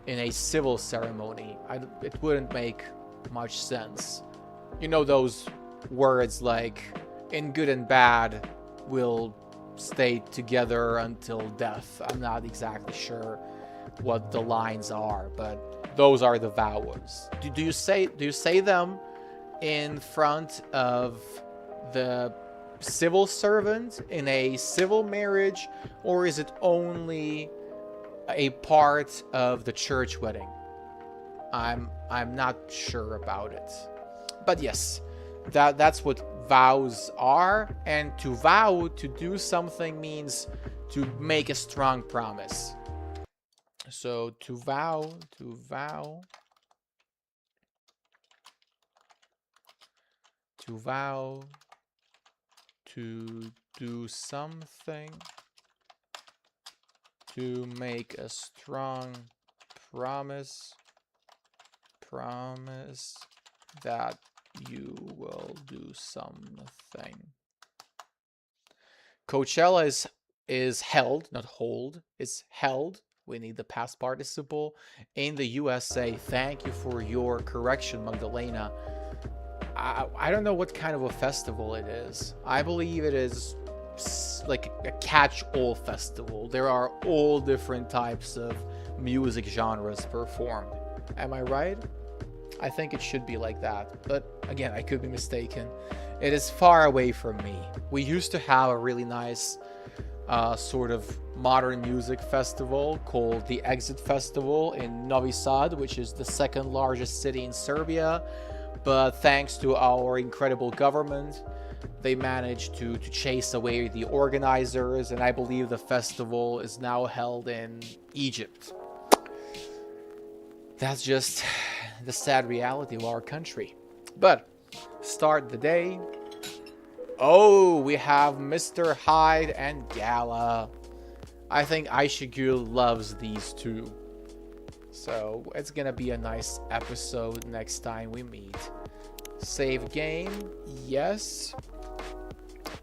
in a civil ceremony. It wouldn't make much sense. You know those words like, in good and bad, we'll stay together until death. I'm not exactly sure what the lines are, but those are the vows. Do you say them in front of the civil servant in a civil marriage, or is it only a part of the church wedding? I'm not sure about it. But yes, that's what vows are, and to vow to do something means to make a strong promise. So to vow to do something, to make a strong promise that you will do something. Coachella is held, not hold, it's held. We need the past participle in the USA. Thank you for your correction, Magdalena. I don't know what kind of a festival it is. I believe it is like a catch-all festival. There are all different types of music genres performed. Am I right? I think it should be like that, but again, I could be mistaken. It is far away from me. We used to have a really nice sort of modern music festival called the Exit Festival in Novi Sad, which is the second largest city in Serbia. But thanks to our incredible government, they managed to chase away the organizers, and I believe the festival is now held in Egypt. That's just the sad reality of our country. But start the day. Oh, we have Mr. Hyde and Gala. I think Aishigul loves these two. So it's gonna be a nice episode next time we meet. Save game, yes.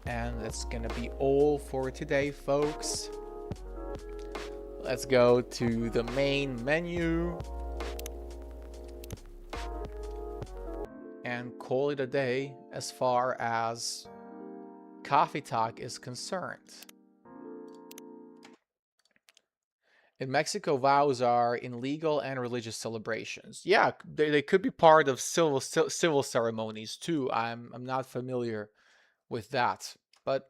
And that's gonna be all for today, folks. Let's go to the main menu and call it a day as far as Coffee Talk is concerned. In Mexico, vows are in legal and religious celebrations. Yeah, they could be part of civil ceremonies too. I'm not familiar with that, but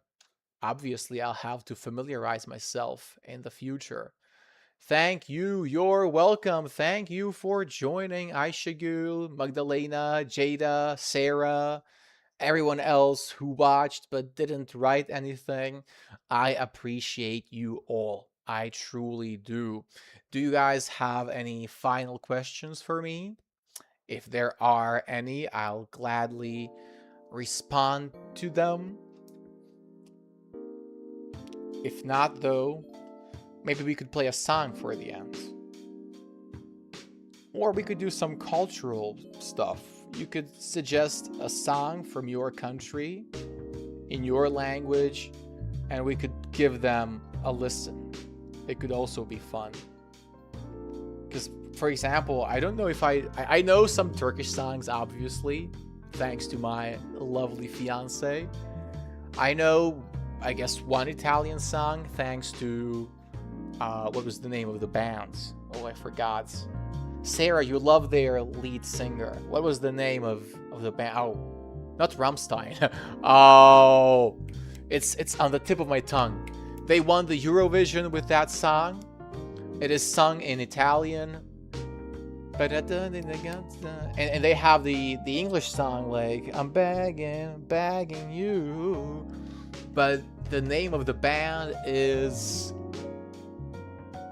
obviously I'll have to familiarize myself in the future. Thank you. You're welcome. Thank you for joining Aishagul, Magdalena, Jada, Sarah, everyone else who watched but didn't write anything. I appreciate you all. I truly do. Do you guys have any final questions for me? If there are any, I'll gladly respond to them. If not, though, maybe we could play a song for the end. Or we could do some cultural stuff. You could suggest a song from your country, in your language, and we could give them a listen. It could also be fun. Because, for example, I don't know if I know some Turkish songs, obviously, thanks to my lovely fiance. I know, I guess, one Italian song, thanks to, what was the name of the band? Oh, I forgot. Sarah, you love their lead singer. What was the name of the band? Oh, not Rammstein. Oh, it's on the tip of my tongue. They won the Eurovision with that song. It is sung in Italian. And they have the English song, like, I'm begging you. But the name of the band is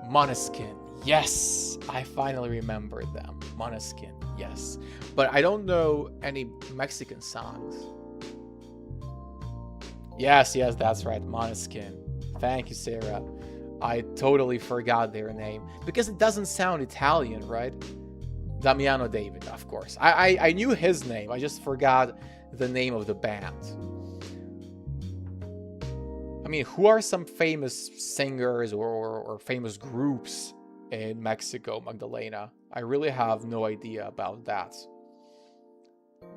Måneskin. Yes, I finally remembered them. Måneskin, yes. But I don't know any Mexican songs. Yes, that's right, Måneskin. Thank you, Sarah. I totally forgot their name. Because it doesn't sound Italian, right? Damiano David, of course. I knew his name. I just forgot the name of the band. I mean, who are some famous singers or famous groups in Mexico, Magdalena? I really have no idea about that.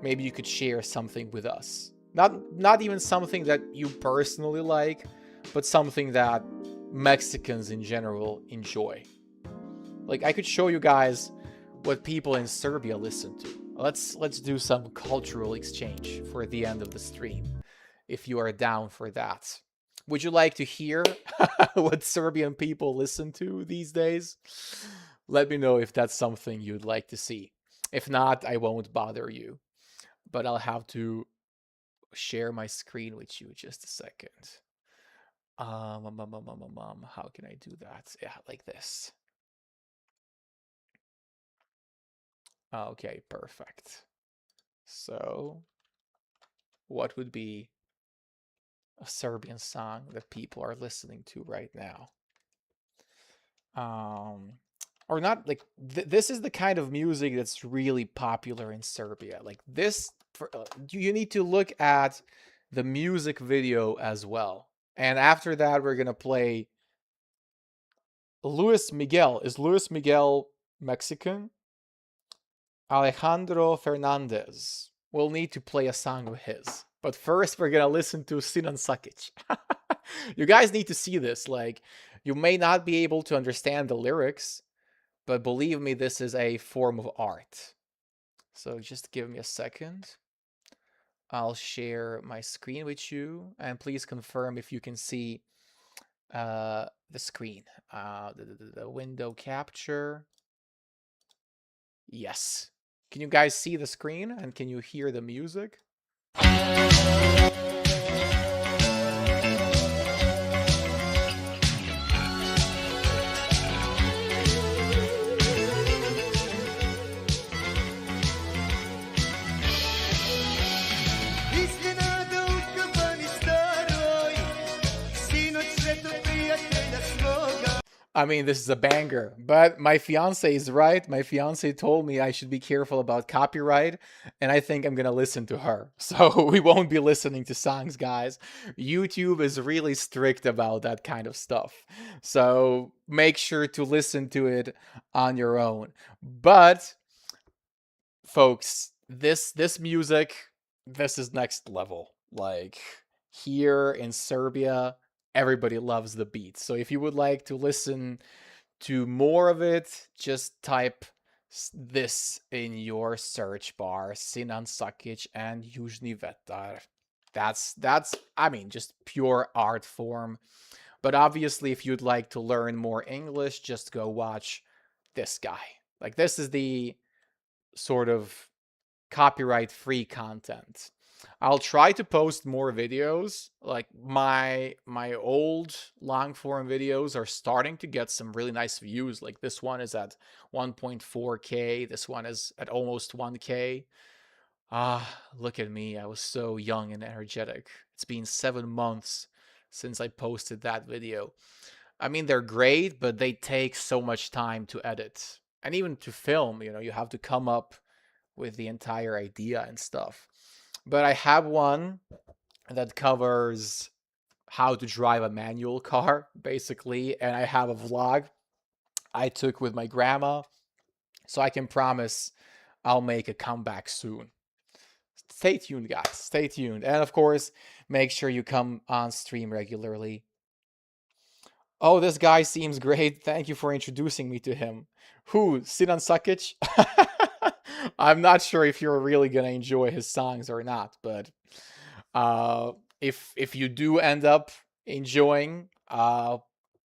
Maybe you could share something with us. Not even something that you personally like, but something that Mexicans in general enjoy. Like I could show you guys what people in Serbia listen to. Let's do some cultural exchange for the end of the stream, if you are down for that. Would you like to hear what Serbian people listen to these days? Let me know if that's something you'd like to see. If not, I won't bother you, but I'll have to share my screen with you just a second. How can I do that? Yeah, like this. Okay, perfect. So, what would be a Serbian song that people are listening to right now? Um, or not like this is the kind of music that's really popular in Serbia. Like this, you need to look at the music video as well. And after that, we're gonna play Luis Miguel. Is Luis Miguel Mexican? Alejandro Fernandez. We'll need to play a song of his. But first, we're gonna listen to Sinan Sakic. You guys need to see this. Like, you may not be able to understand the lyrics, but believe me, this is a form of art. So just give me a second. I'll share my screen with you, and please confirm if you can see the screen. The window capture. Yes. Can you guys see the screen and can you hear the music? I mean, this is a banger, but my fiance is right. My fiance told me I should be careful about copyright, and I think I'm gonna listen to her. So we won't be listening to songs, guys. YouTube is really strict about that kind of stuff. So make sure to listen to it on your own. But folks, this music, this is next level. Like here in Serbia, everybody loves the beat. So if you would like to listen to more of it, just type this in your search bar: Sinan Sakic and Južni Vetar. That's I mean just pure art form. But obviously if you'd like to learn more English, just go watch this guy. Like this is the sort of copyright free content. I'll try to post more videos. Like my old long form videos are starting to get some really nice views. Like this one is at 1.4k. This one is at almost 1k. Ah, look at me. I was so young and energetic. It's been 7 months since I posted that video. I mean, they're great, but they take so much time to edit and even to film. You have to come up with the entire idea and stuff. But I have one that covers how to drive a manual car, basically, and I have a vlog I took with my grandma, so I can promise I'll make a comeback soon. Stay tuned, guys. Stay tuned. And of course, make sure you come on stream regularly. Oh, this guy seems great. Thank you for introducing me to him. Who? Sinan Sakic? I'm not sure if you're really gonna enjoy his songs or not, but uh, if you do end up enjoying,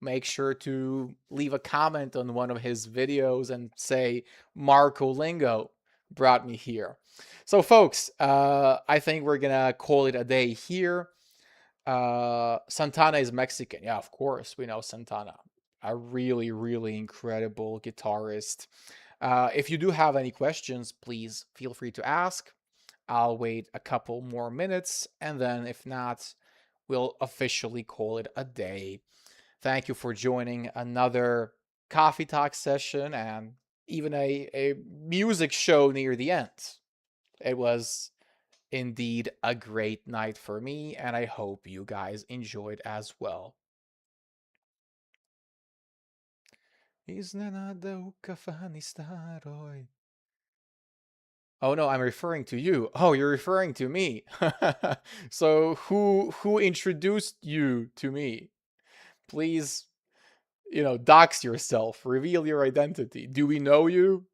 make sure to leave a comment on one of his videos and say Marco Lingo brought me here. So, folks, I think we're gonna call it a day here. Santana is Mexican. Yeah, of course, we know Santana. A really, really incredible guitarist. If you do have any questions, please feel free to ask. I'll wait a couple more minutes, and then if not, we'll officially call it a day. Thank you for joining another coffee talk session and even a music show near the end. It was indeed a great night for me, and I hope you guys enjoyed as well. Iznenada u kafani staroj. Oh no, I'm referring to you. Oh, you're referring to me. So who introduced you to me? Please, dox yourself, reveal your identity. Do we know you?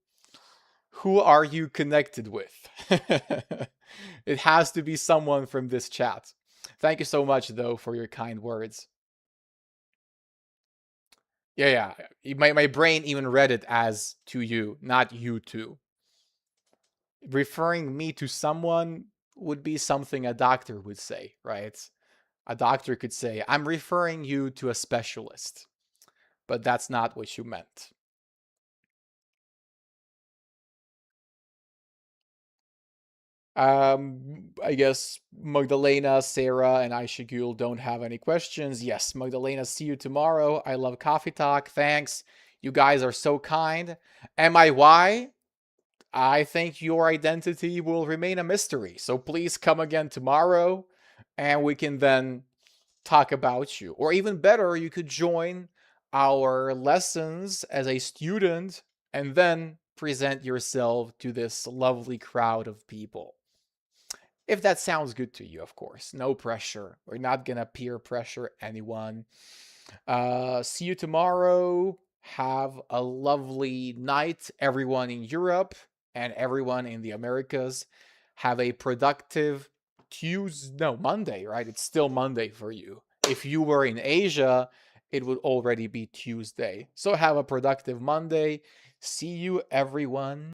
Who are you connected with? It has to be someone from this chat. Thank you so much, though, for your kind words. Yeah, yeah. My brain even read it as to you, not you to. Referring me to someone would be something a doctor would say, right? A doctor could say, I'm referring you to a specialist, but that's not what you meant. I guess Magdalena, Sarah, and Aishigul don't have any questions. Yes, Magdalena, see you tomorrow. I love Coffee Talk. Thanks. You guys are so kind. MIY, I think your identity will remain a mystery. So please come again tomorrow and we can then talk about you. Or even better, you could join our lessons as a student and then present yourself to this lovely crowd of people. If that sounds good to you, of course. No pressure. We're not gonna peer pressure anyone. See you tomorrow. Have a lovely night, everyone in Europe and everyone in the Americas. Have a productive Tuesday, no, Monday, right? It's still Monday for you. If you were in Asia, it would already be Tuesday. So have a productive Monday. See you, everyone.